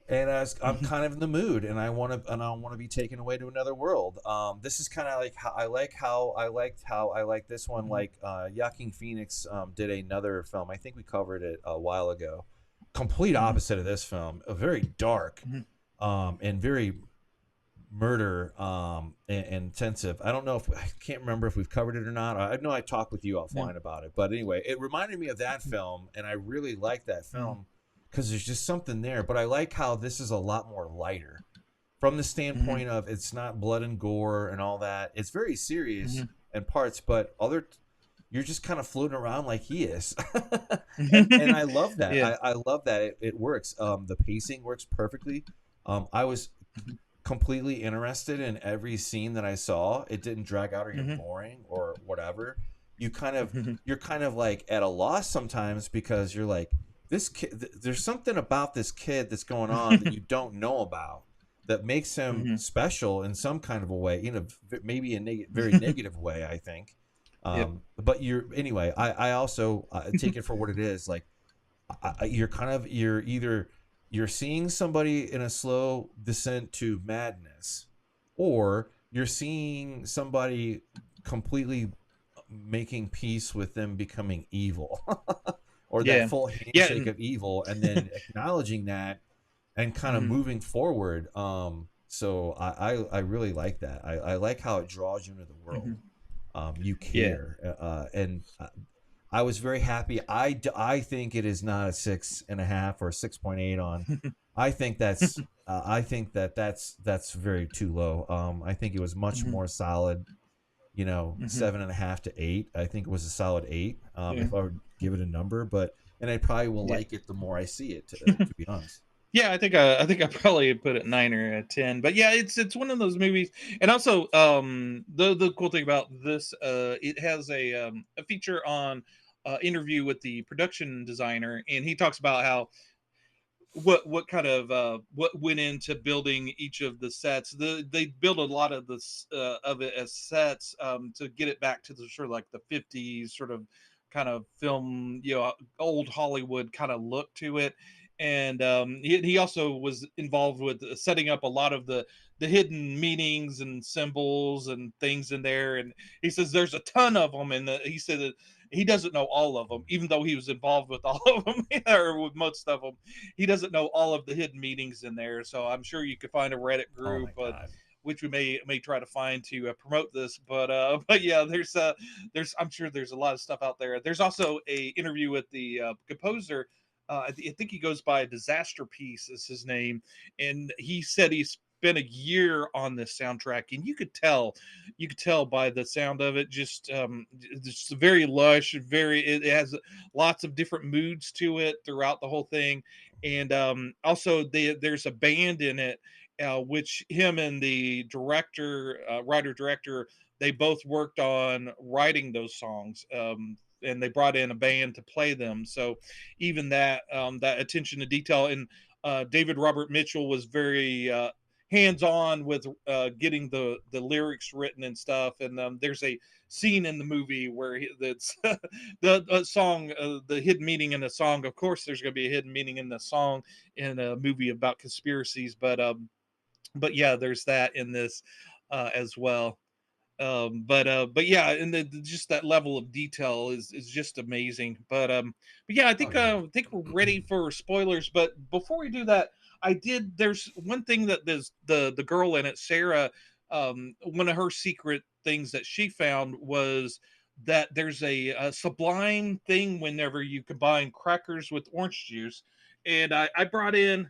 and I'm kind of in the mood, and I want to be taken away to another world. This is kind of like how I like this one. Mm-hmm. Like Joaquin Phoenix did another film. I think we covered it a while ago. Complete Mm-hmm. opposite of this film. A very dark, Mm-hmm. and very murder and intensive. I don't know if I can't remember if we've covered it or not. I know I talked with you Yeah. offline about it, but anyway, it reminded me of that film, and I really like that Mm-hmm. film because there's just something there. But I like how this is a lot more lighter from the Mm-hmm. standpoint of it's not blood and gore and all that. It's very serious Mm-hmm. in parts, but you're just kind of floating around like he is. And I Mm-hmm. love that. Yeah. I love that it works. The pacing works perfectly. I was completely interested in every scene that I saw. It didn't drag out or get Mm-hmm. boring or whatever. Mm-hmm. You're kind of like at a loss sometimes because you're like, this kid, there's something about this kid that's going on that you don't know about that makes him Mm-hmm. special in some kind of a way, maybe a very negative way, I think. Yep. But anyway, I also take it for what it is. Like you're seeing somebody in a slow descent to madness, or you're seeing somebody completely making peace with them becoming evil, or that Yeah. full Yeah. handshake of evil, and then acknowledging that and kind of Mm-hmm. moving forward. So I really like that. I like how it draws you into the Mm-hmm. world. You Yeah. care, and I was very happy. I think it is not a 6.5 or 6.8 on. I think that's very too low. I think it was much Mm-hmm. more solid. Mm-hmm. 7.5 to 8. I think it was a solid 8. Yeah. If I would give it a number, and I probably will Yeah. like it the more I see it. To be honest. Yeah, I think I probably put it 9 or a 10. But yeah, it's one of those movies. And also, the cool thing about this, it has a feature on interview with the production designer, and he talks about how what kind of what went into building each of the sets. They built a lot of this of it as sets to get it back to the sort of like the 50s sort of kind of film, old Hollywood kind of look to it. And he also was involved with setting up a lot of the hidden meanings and symbols and things in there. And he says there's a ton of them, and he said that he doesn't know all of them, even though he was involved with all of them or with most of them. He doesn't know all of the hidden meanings in there. So I'm sure you could find a Reddit Oh group, my god. which we may try to find to promote this. But but yeah, there's I'm sure there's a lot of stuff out there. There's also a interview with the composer. I think he goes by Disaster Piece is his name, and he said he's spent a year on this soundtrack, and you could tell by the sound of it, just very lush, it has lots of different moods to it throughout the whole thing. And also there's a band in it, which him and the director, writer director they both worked on writing those songs. And they brought in a band to play them. So even that that attention to detail, and David Robert Mitchell was very hands-on with getting the lyrics written and stuff. And there's a scene in the movie where that's the song, the hidden meaning in the song. Of course, there's going to be a hidden meaning in the song in a movie about conspiracies, but yeah, there's that in this as well. But yeah, and just that level of detail is just amazing. But yeah, I think we're ready for spoilers. But before we do that, there's one thing that there's the girl in it, Sarah. One of her secret things that she found was that there's a sublime thing whenever you combine crackers with orange juice. And I brought in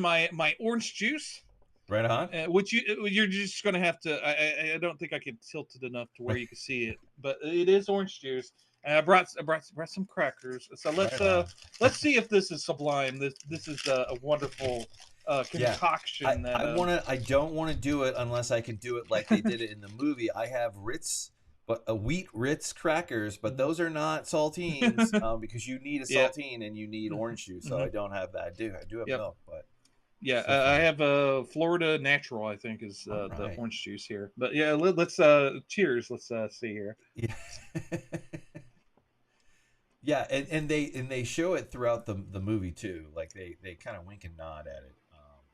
my orange juice, Right on. which you're just gonna have to. I don't think I can tilt it enough to where you can see it, but it is orange juice. And I brought some crackers. So let's see if this is sublime. This is a wonderful concoction. I don't want to do it unless I can do it like they did it in the movie. I have Ritz, but wheat Ritz crackers, but those are not saltines because you need a saltine and you need orange juice. So I don't have that. I do have milk, but. Yeah, I have a Florida Natural, I think, is the orange juice here. But yeah, let's cheers. Let's see here. Yeah, yeah, and they show it throughout the movie too. Like they kind of wink and nod at it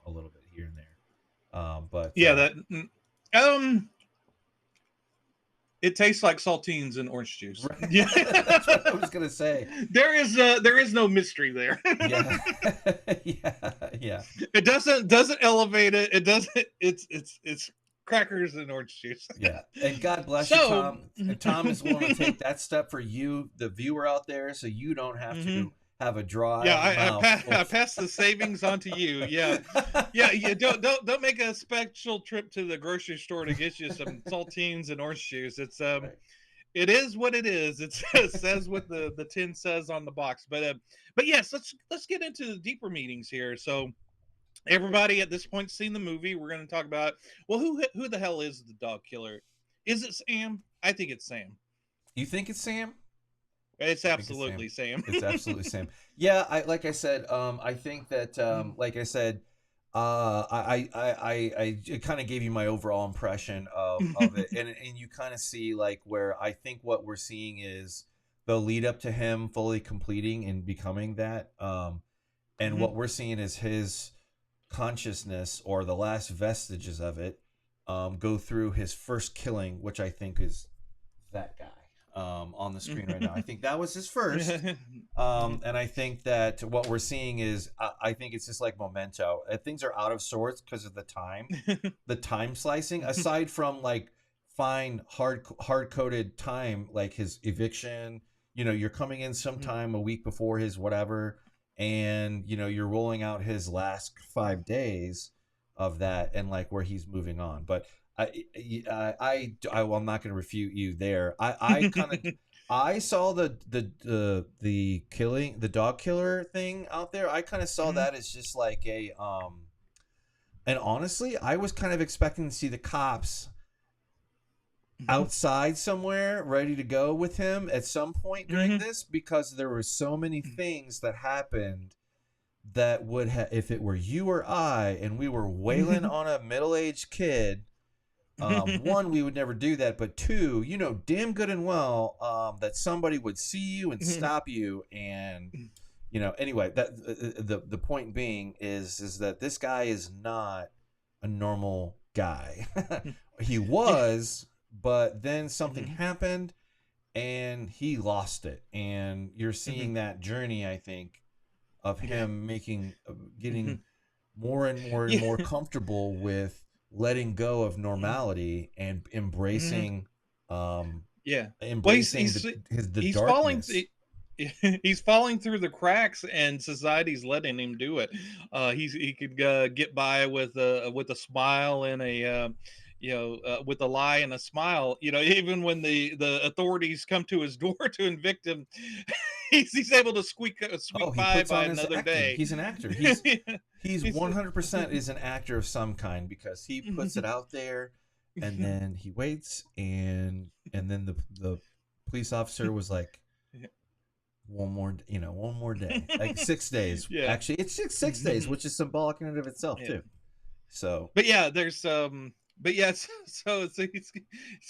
a little bit here and there. But yeah, it tastes like saltines and orange juice. Right. Yeah, that's what I was gonna say. There is no mystery there. Yeah, yeah. It doesn't elevate it. It doesn't. It's crackers and orange juice. Yeah, and God bless you, Tom. And Tom is willing to take that step for you, the viewer out there, so you don't have to have a dry. Yeah, I pass the savings on to you. Yeah, yeah. Don't make a special trip to the grocery store to get you some saltines and orange juice. It's Right. It is what it is. It says what the tin says on the box. But yes, let's get into the deeper meanings here. So everybody at this point seen the movie. We're going to talk about, well, who the hell is the dog killer? Is it Sam? I think it's Sam. You think it's Sam? It's absolutely Sam. It's absolutely Sam. Yeah, like I said, I think that like I said, I kind of gave you my overall impression of it, and you kind of see like where I think what we're seeing is the lead up to him fully completing and becoming that, and what we're seeing is his consciousness or the last vestiges of it go through his first killing, which I think is that guy on the screen right now. I think that was his first, and I think that what we're seeing is I think it's just like Memento. Things are out of sorts because of the time slicing. Aside from like fine hard coded time, like his eviction, you're coming in sometime a week before his whatever, and you're rolling out his last 5 days of that, and like where he's moving on. But I'm not going to refute you there. I kind of I saw the killing, the dog killer thing out there. I kind of saw that as just like a and honestly, I was kind of expecting to see the cops outside somewhere ready to go with him at some point during this, because there were so many things that happened that would have, if it were you or I and we were wailing on a middle-aged kid, one, we would never do that, but two, damn good and well that somebody would see you and stop you, and anyway, that the point being is that this guy is not a normal guy. He was, but then something happened and he lost it, and you're seeing that journey, I think, of him getting more and more and more comfortable with letting go of normality and embracing embracing the darkness. He's falling through the cracks, and society's letting him do it. He could get by with a smile and with a lie and a smile. Even when the authorities come to his door to evict him, he's able to squeak by another day. He's an actor. He's 100% is an actor of some kind, because he puts it out there, and then he waits, and then the police officer was like, one more day, like 6 days. Yeah. Actually, it's six days, which is symbolic in and of itself Yeah. too. So But yeah, there's but yeah, so he's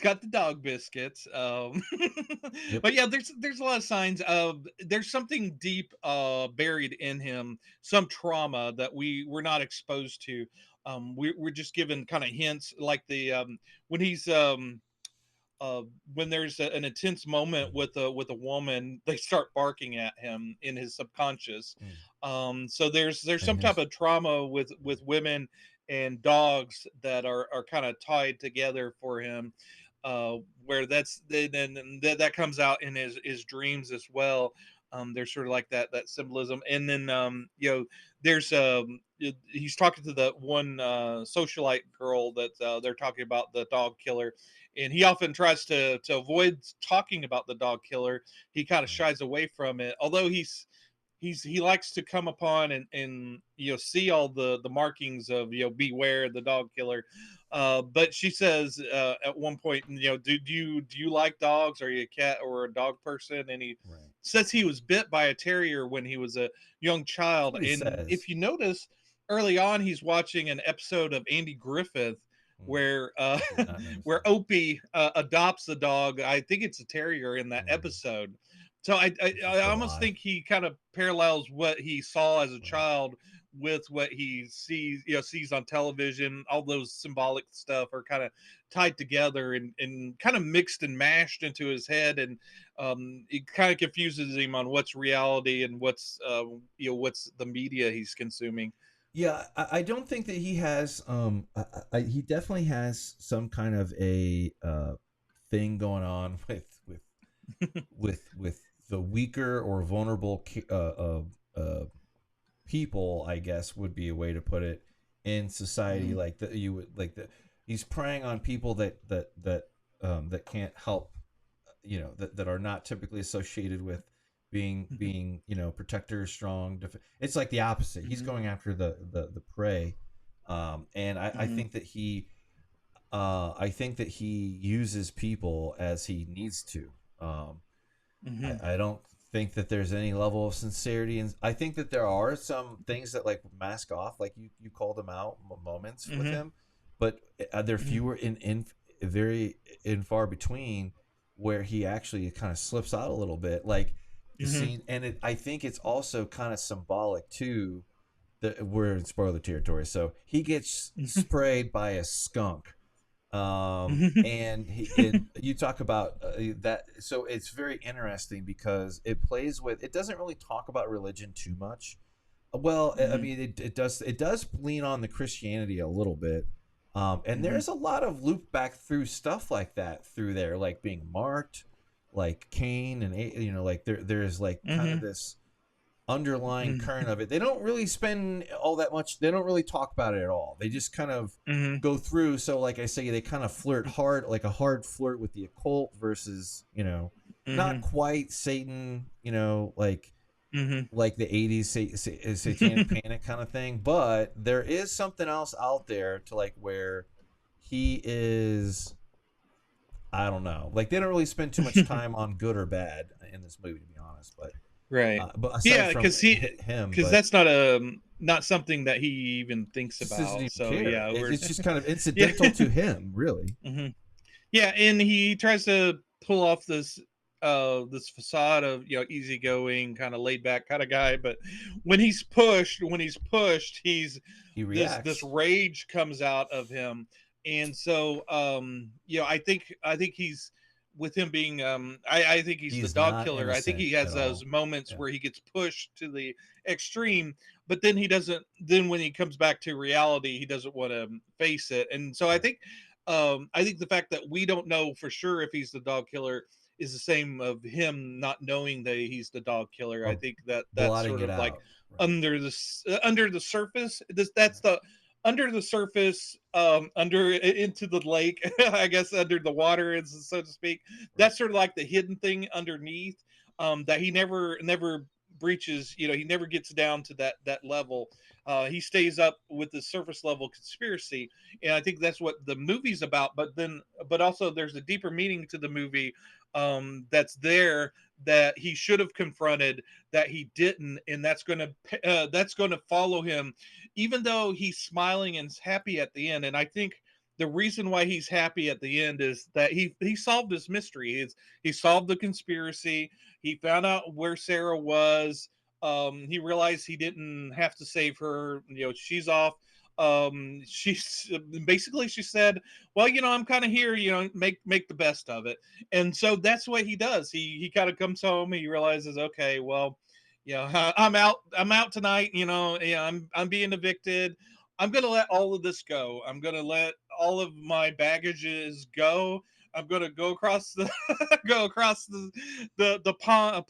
got the dog biscuits. yep. But yeah, there's a lot of signs of there's something deep buried in him, some trauma that we're not exposed to. We're just given kind of hints, like the when he's uh, when there's an intense moment with a woman, they start barking at him in his subconscious. So there's And some type his of trauma with women and dogs that are kind of tied together for him, where then that comes out in his dreams as well. There's sort of like that symbolism, and then there's he's talking to the one socialite girl that they're talking about the dog killer, and he often tries to avoid talking about the dog killer. He kind of shies away from it, although he likes to come upon and see all the markings of beware the dog killer. But she says at one point, do you like dogs? Are you a cat or a dog person? And he right. says he was bit by a terrier when he was a young That's child. what he And says. if you notice early on, he's watching an episode of Andy Griffith where Did not notice where that. Opie adopts a dog. I think it's a terrier in that episode. So Which is I so almost odd. think he kind of parallels what he saw as a Right. child with what he sees on television. All those symbolic stuff are kind of tied together and kind of mixed and mashed into his head, and it kind of confuses him on what's reality and what's the media he's consuming. Yeah, I don't think that he has. He definitely has some kind of a thing going on with the weaker or vulnerable people, I guess would be a way to put it, in society. Like that, you would like that. He's preying on people that can't help, that are not typically associated with being protectors, strong. It's like the opposite. He's going after the prey, and I think that he uses people as he needs to. I don't think that there's any level of sincerity, and I think that there are some things that like mask off, like you called them out, moments with him, but they're fewer in very in far between, where he actually kind of slips out a little bit, like the scene. And I think it's also kind of symbolic too that we're in spoiler territory. So he gets sprayed by a skunk, and you talk about that. So it's very interesting because it plays with, it doesn't really talk about religion too much. Well, I mean, it does lean on the Christianity a little bit, and there's a lot of loop back through stuff like that through there, like being marked, like Cain, and like there's like kind of this underlying current of it. They don't really spend all that much. They don't really talk about it at all. They just kind of go through. So like I say, they kind of flirt hard, like a hard flirt with the occult versus, not quite Satan, like the 80s satanic panic kind of thing. But there is something else out there to like where he is, I don't know. Like they don't really spend too much time on good or bad in this movie, to be honest. But Right. but aside Yeah, from because but that's not something that he even thinks just doesn't about. even So care. yeah, It's just kind of incidental to him, really. Yeah, and he tries to pull off this facade of easygoing, kind of laid back kind of guy, but when he's pushed, he's He this reacts. rage comes out of him. And so I think he's, with him being I think he's the He's dog not killer. I think innocent he has at those all. moments Yeah. where he gets pushed to the extreme, but then he doesn't, then when he comes back to reality, he doesn't want to face it. And so I think the fact that we don't know for sure if he's the dog killer is the same of him not knowing that he's the dog killer. I Or think that's blotting sort it of like out. Right. under the surface. That's the under the surface, under into the lake, I guess under the water, so to speak. Right. That's sort of like the hidden thing underneath, that he never breaches, he never gets down to that level. He stays up with the surface level conspiracy, and I think that's what the movie's about. But also there's a deeper meaning to the movie, that's there, that he should have confronted, that he didn't, and that's going to follow him, even though he's smiling and happy at the end. And I think the reason why he's happy at the end is that he solved his mystery. He solved the conspiracy. He found out where Sarah was. He realized he didn't have to save her. She's off. She's basically, she said, well, I'm kind of here, make the best of it. And so that's what he does. He kind of comes home. He realizes, okay, well, I'm out tonight. I'm being evicted. I'm going to let all of this go. I'm going to let all of my baggages go. I'm going to go across the the pond,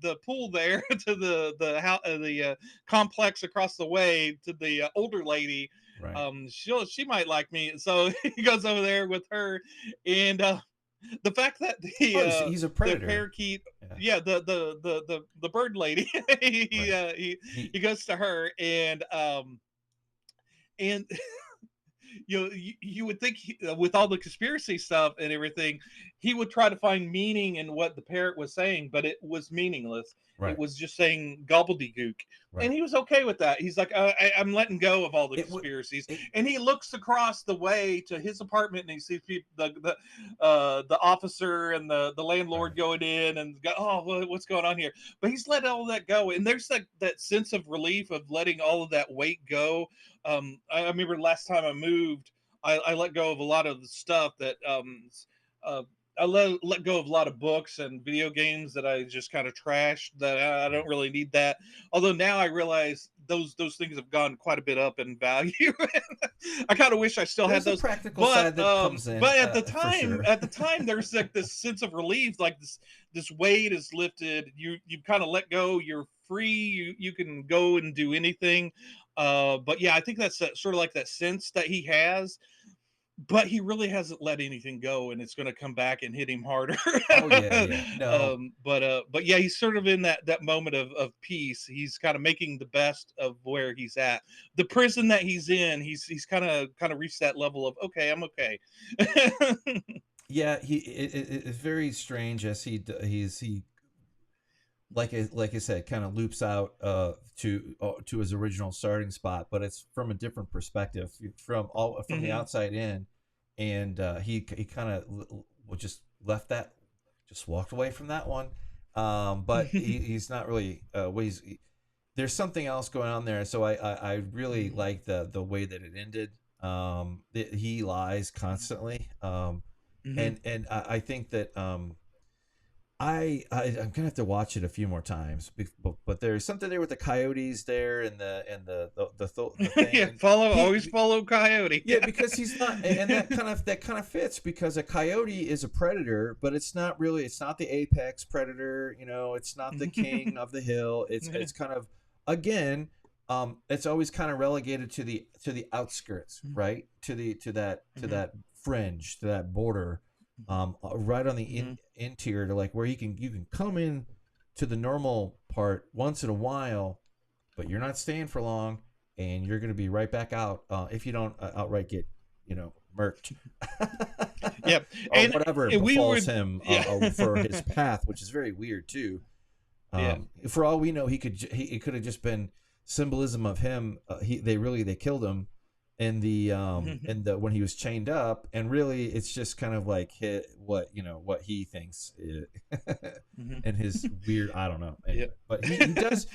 the pool there to the complex across the way to the older lady. Right. She might like me. So he goes over there with her, and the fact that he's a predator. the parakeet, the bird lady, he goes to her, and you would think with all the conspiracy stuff and everything, he would try to find meaning in what the parrot was saying, but it was meaningless. Right. It was just saying gobbledygook. Right. And he was okay with that. He's like, I'm letting go of all the conspiracies. And he looks across the way to his apartment, and he sees people, the officer and the landlord going in, and go, oh, what's going on here? But he's let all that go, and there's that sense of relief of letting all of that weight go. I remember last time I moved, I let go of a lot of the stuff that I let go of a lot of books and video games that I just kind of trashed, that I don't really need that. Although now I realize those things have gone quite a bit up in value. I kind of wish I still had those. Practical side that comes in. But at the time, there's like this sense of relief, like this weight is lifted. You kind of let go. You're free. You can go and do anything. But yeah, I think that's sort of like that sense that he has. But he really hasn't let anything go, and it's going to come back and hit him harder. Oh yeah. No. But yeah, he's sort of in that moment of peace. He's kind of making the best of where he's at. The prison that he's in, he's kind of reached that level of, okay, I'm okay. Yeah, it's very strange as he like I said, kind of loops out to his original starting spot, but it's from a different perspective, from the outside in, and he kind of just left that, just walked away from that one, but he's not really there's something else going on there. So I really like the way that it ended. He lies constantly, and I think that I'm gonna have to watch it a few more times, but there's something there with the coyotes there, and the thing. Always follow Coyote. Yeah, because he's not, and that kind of fits, because a coyote is a predator, but it's not the apex predator. It's not the king of the hill. It's kind of, again, it's always kind of relegated to the outskirts, right? To that fringe, to that border. Right on the interior, to like where you can come in to the normal part once in a while, but you're not staying for long, and you're going to be right back out if you don't outright get murked. Yep. And whatever befalls him for his path, which is very weird too. For all we know, it could have just been symbolism of him. They killed him in the when he was chained up, and really it's just kind of like what he thinks and his weird, I don't know, anyway. But he does.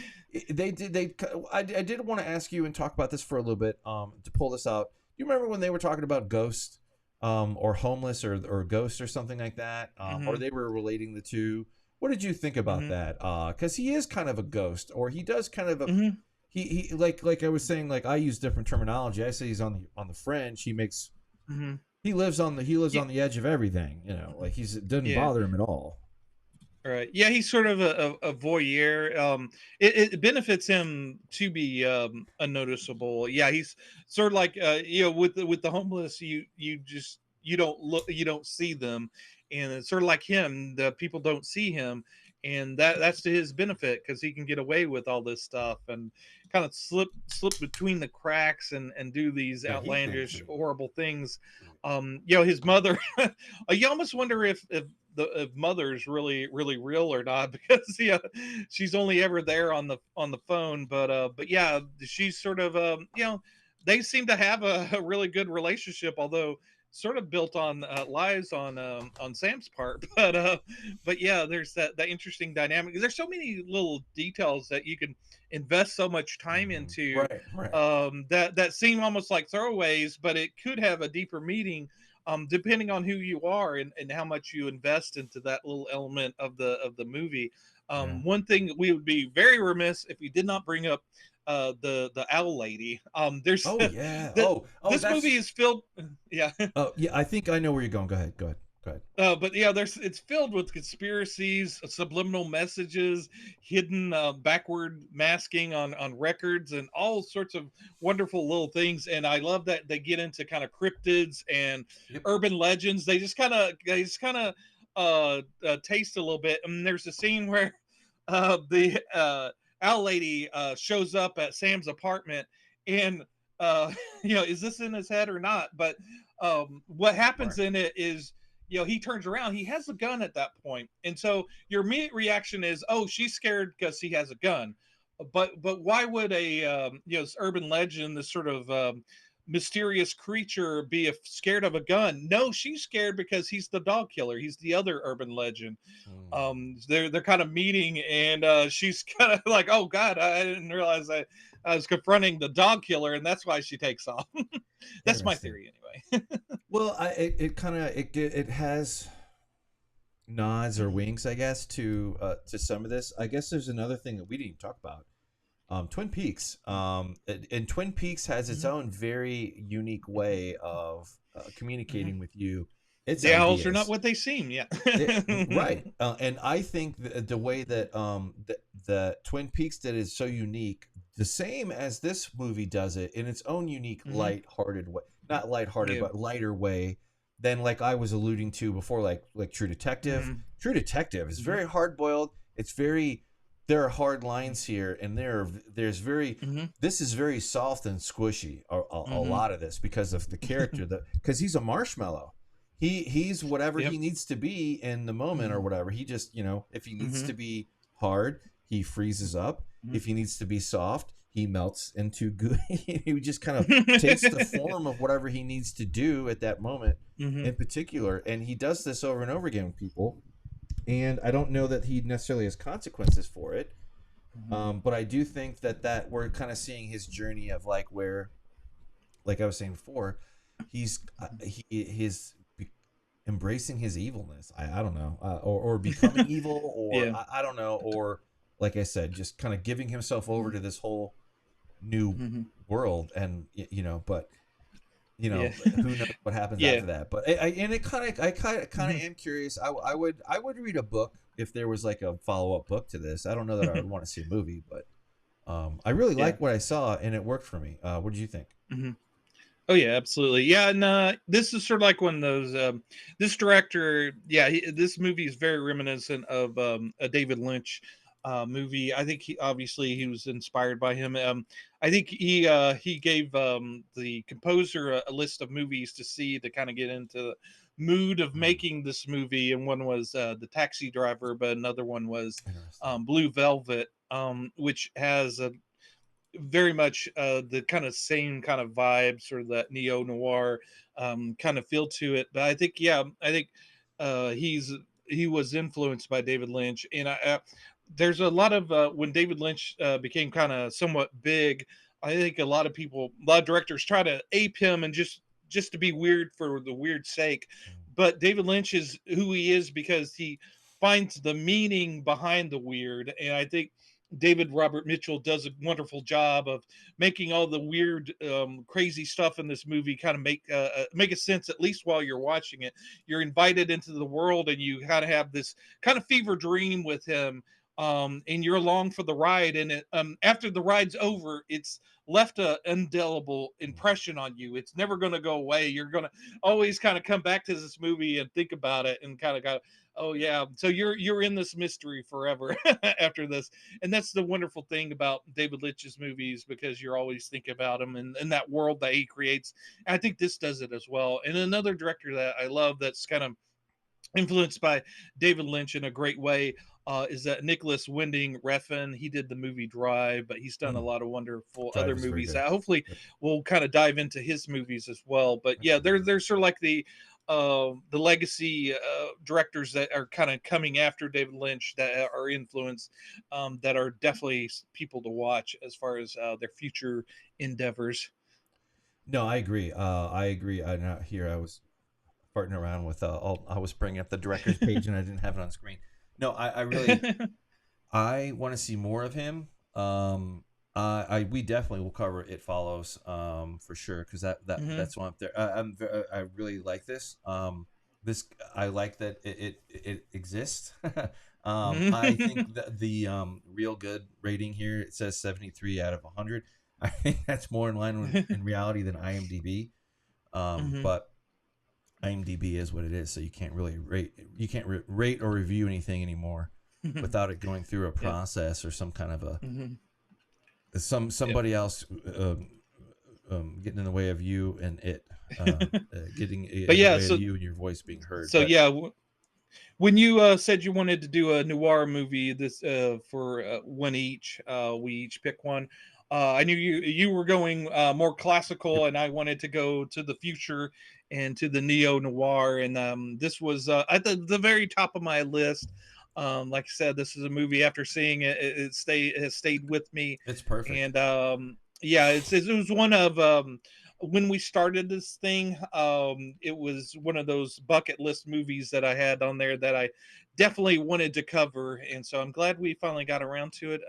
I did want to ask you and talk about this for a little bit, to pull this out. You remember when they were talking about ghost, or homeless, or ghost, or something like that, or they were relating the two? What did you think about that? Because he is kind of a ghost, or he does kind of a He like I was saying, like I use different terminology. I say he's on the fringe. He makes he lives on the edge of everything. Like it doesn't bother him at all. Right. Yeah, he's sort of a voyeur. It benefits him to be unnoticeable. Yeah, he's sort of like with the homeless, you don't see them, and it's sort of like him. The people don't see him. and that's to his benefit because he can get away with all this stuff and kind of slip between the cracks and do these Yeah, he outlandish, thinks. horrible things. His mother, you almost wonder if mother's really real or not, because she's only ever there on the phone, but yeah, she's sort of they seem to have a really good relationship, although sort of built on lies on Sam's part. But yeah, there's that interesting dynamic. There's so many little details that you can invest so much time into, Right. that seem almost like throwaways, but it could have a deeper meaning, depending on who you are and how much you invest into that little element of the movie. Yeah. One thing we would be very remiss if we did not bring up the owl lady. There's Oh yeah. that Oh, this that's. movie is filled. Yeah. Oh yeah. I think I know where you're going. Go ahead. Go ahead. Go ahead. But yeah, it's filled with conspiracies, subliminal messages, hidden backward masking on records, and all sorts of wonderful little things. And I love that they get into kind of cryptids and Yep. urban legends. They just kind of taste a little bit. And there's a scene where the owl lady shows up at Sam's apartment, and uh, is this in his head or not? But what happens Right. in it is, he turns around, he has a gun at that point, and so your immediate reaction is, oh, she's scared because he has a gun. But why would a this urban legend, this sort of mysterious creature, be scared of a gun? No, she's scared because he's the dog killer. He's the other urban legend. They're kind of meeting, and she's kind of like, oh god, I didn't realize I was confronting the dog killer, and that's why she takes off. That's my Interesting. theory anyway. Well, it kind of it has nods or winks, I guess, to some of this. I guess there's another thing that we didn't even talk about. Twin Peaks. And Twin Peaks has its Mhm. own very unique way of Mhm. communicating with you its The owls are not ideas. what they seem. Yeah. Right. And I think the way that the Twin Peaks did is so unique, the same as this movie does it in its own unique, Hmm. light-hearted way. Not light-hearted, Yeah. but lighter way than like I was alluding to before, like True Detective. Hmm. True Detective is Hmm. very hard-boiled. It's very there are hard lines here, and there's very Hmm. this is very soft and squishy. A Hmm. lot of this because of the character that because he's a marshmallow. He's whatever Yep. he needs to be in the moment or Hmm. whatever. He just, if he needs Hmm. to be hard, he freezes up. Hmm. If he needs to be soft, he melts into goo. He just kind of takes the form of whatever he needs to do at that moment Hmm. in particular. And he does this over and over again with people. And I don't know that he necessarily has consequences for it. But I do think that we're kind of seeing his journey of like where, like I was saying before, he's his embracing his evilness. I don't know, or becoming evil, or Yeah. I don't know, or like I said, just kind of giving himself over to this whole new Hmm. world, and but Yeah. who knows what happens Yeah. after that. But I kind of Hmm. am curious. I would read a book if there was like a follow up book to this. I don't know that I would want to see a movie, but I really Yeah. like what I saw and it worked for me. What did you think? Hmm. Oh yeah, absolutely. Yeah, and this is sort of like one of those. This director, yeah, this movie is very reminiscent of a David Lynch movie. I think he was inspired by him. I think he gave the composer a list of movies to see to kind of get into the mood of Hmm. making this movie, and one was The Taxi Driver, but another one was Interesting. Blue Velvet, which has a very much the kind of same kind of vibe, sort of that neo noir kind of feel to it. But I think, yeah, I think he was influenced by David Lynch, and there's a lot of when David Lynch became kind of somewhat big. I think a lot of directors try to ape him and just to be weird for the weird sake. But David Lynch is who he is because he finds the meaning behind the weird, and I think David Robert Mitchell does a wonderful job of making all the weird, crazy stuff in this movie kind of make a sense, at least while you're watching it. You're invited into the world, and you kind of have this kind of fever dream with him, and you're along for the ride. And after the ride's over, it's left a indelible impression on you. It's never going to go away. You're going to always kind of come back to this movie and think about it, and kind of go, Oh yeah. So you're in this mystery forever after this. And that's the wonderful thing about David Lynch's movies, because you're always thinking about him and that world that he creates. And I think this does it as well. And another director that I love that's kind of influenced by David Lynch in a great way is that Nicholas Winding Refn. He did the movie Drive, but he's done a Mm, lot of wonderful Drive other is very movies good. that hopefully Yep, we'll kind of dive into his movies as well. But yeah, absolutely. there's sort of like the legacy directors that are kind of coming after David Lynch that are influenced, that are definitely people to watch as far as their future endeavors. No, I agree. I agree. I not here. I was farting around with. I was bringing up the director's page and I didn't have it on screen. No, I really I want to see more of him. We definitely will cover It Follows, for sure, because Hmm. that's one up there. I really like this. This I like that it exists. I think that the real good rating here, it says 73 out of 100. I think that's more in line with in reality than IMDb. Hmm. But IMDb is what it is, so you can't really rate. You can't rate or review anything anymore without it going through a Yep. process or some kind of a Hmm. Yep. somebody else getting in the way of you and it getting But in the yeah, way of you and your voice being heard. so But yeah, when you said you wanted to do a noir movie, this for one each, we each pick one. I knew you were going more yep, classical, and I wanted to go to the future and to the neo noir. And this was at the very top of my list. Like I said, this is a movie. After seeing it, it has stayed with me, it's perfect. and yeah, it was one of when we started this thing, it was one of those bucket list movies that I had on there that I definitely wanted to cover, and so I'm glad we finally got around to it.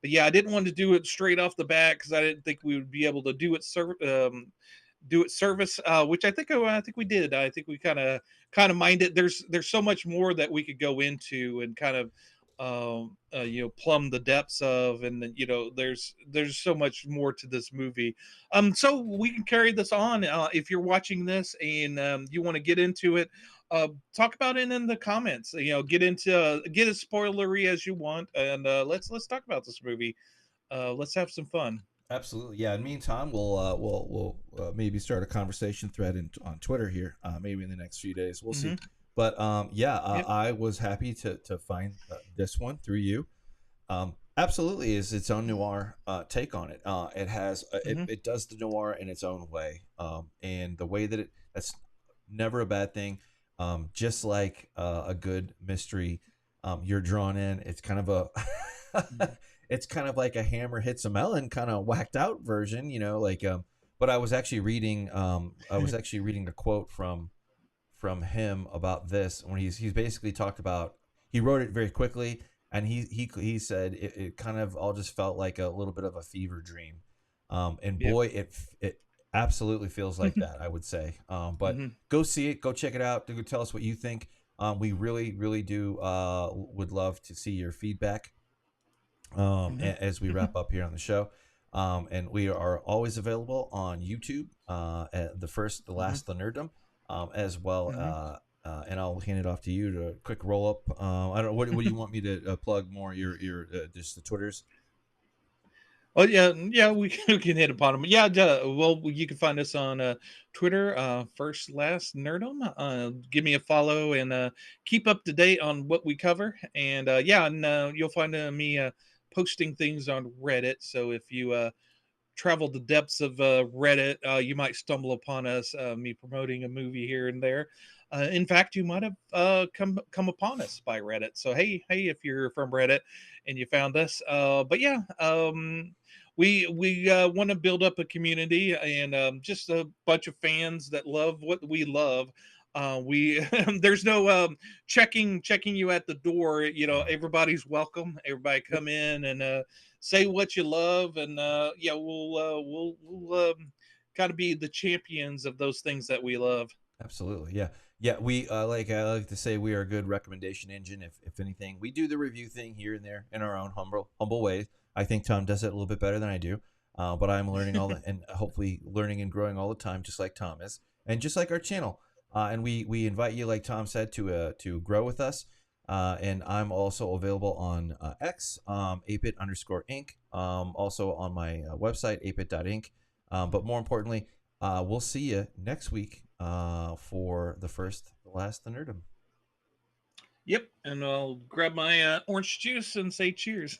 But yeah, I didn't want to do it straight off the bat because I didn't think we would be able to do it service, which I think we did. I think we kind of mind it. There's so much more that we could go into and kind of plumb the depths of, and then there's so much more to this movie. So we can carry this on. If you're watching this and you want to get into it, talk about it in the comments. Get as spoilery as you want, and let's talk about this movie. Let's have some fun. Absolutely, yeah. In the meantime, we'll maybe start a conversation thread on Twitter here. Maybe in the next few days, we'll see. Hmm. But yeah, Yep. I was happy to find this one through you. Absolutely is its own noir take on it. It has Hmm. it does the noir in its own way, and the way that that's never a bad thing. Just like a good mystery, you're drawn in. It's kind of a it's kind of like a hammer hits a melon kind of whacked out version, like But I was actually reading a quote from him about this when he's basically talked about he wrote it very quickly and he said it kind of all just felt like a little bit of a fever dream, and Yep. boy it absolutely feels like that, I would say. But Hmm. go see it, go check it out, go tell us what you think. We really do would love to see your feedback Hmm. as we wrap up here on the show. And we are always available on YouTube at the first, the Hmm. last, the Nerdom, as well. Hmm. And I'll hand it off to you to quick roll up. I don't know what do you want me to plug more? Your just the Twitters. Oh yeah, yeah, we can hit upon them. Yeah, duh. Well, you can find us on Twitter, FirstLastNerdom. Give me a follow and keep up to date on what we cover. And yeah, and you'll find me posting things on Reddit. So if you travel the depths of Reddit, you might stumble upon us, me promoting a movie here and there. In fact, you might have come upon us by Reddit. So hey, if you're from Reddit and you found us, but yeah, we want to build up a community and just a bunch of fans that love what we love. We there's no checking you at the door. Everybody's welcome. Everybody come in and say what you love, and yeah, we'll kind of be the champions of those things that we love. Absolutely, yeah, yeah. We I like to say we are a good recommendation engine. If anything, we do the review thing here and there in our own humble ways. I think Tom does it a little bit better than I do, but I'm learning and hopefully learning and growing all the time, just like Tom is, and just like our channel. And we invite you, like Tom said, to grow with us. And I'm also available on X, ApeIt_Ink. Also on my website, ApeIt.Ink. But more importantly, we'll see you next week for the first, the last, the Nerdom. Yep, and I'll grab my orange juice and say cheers.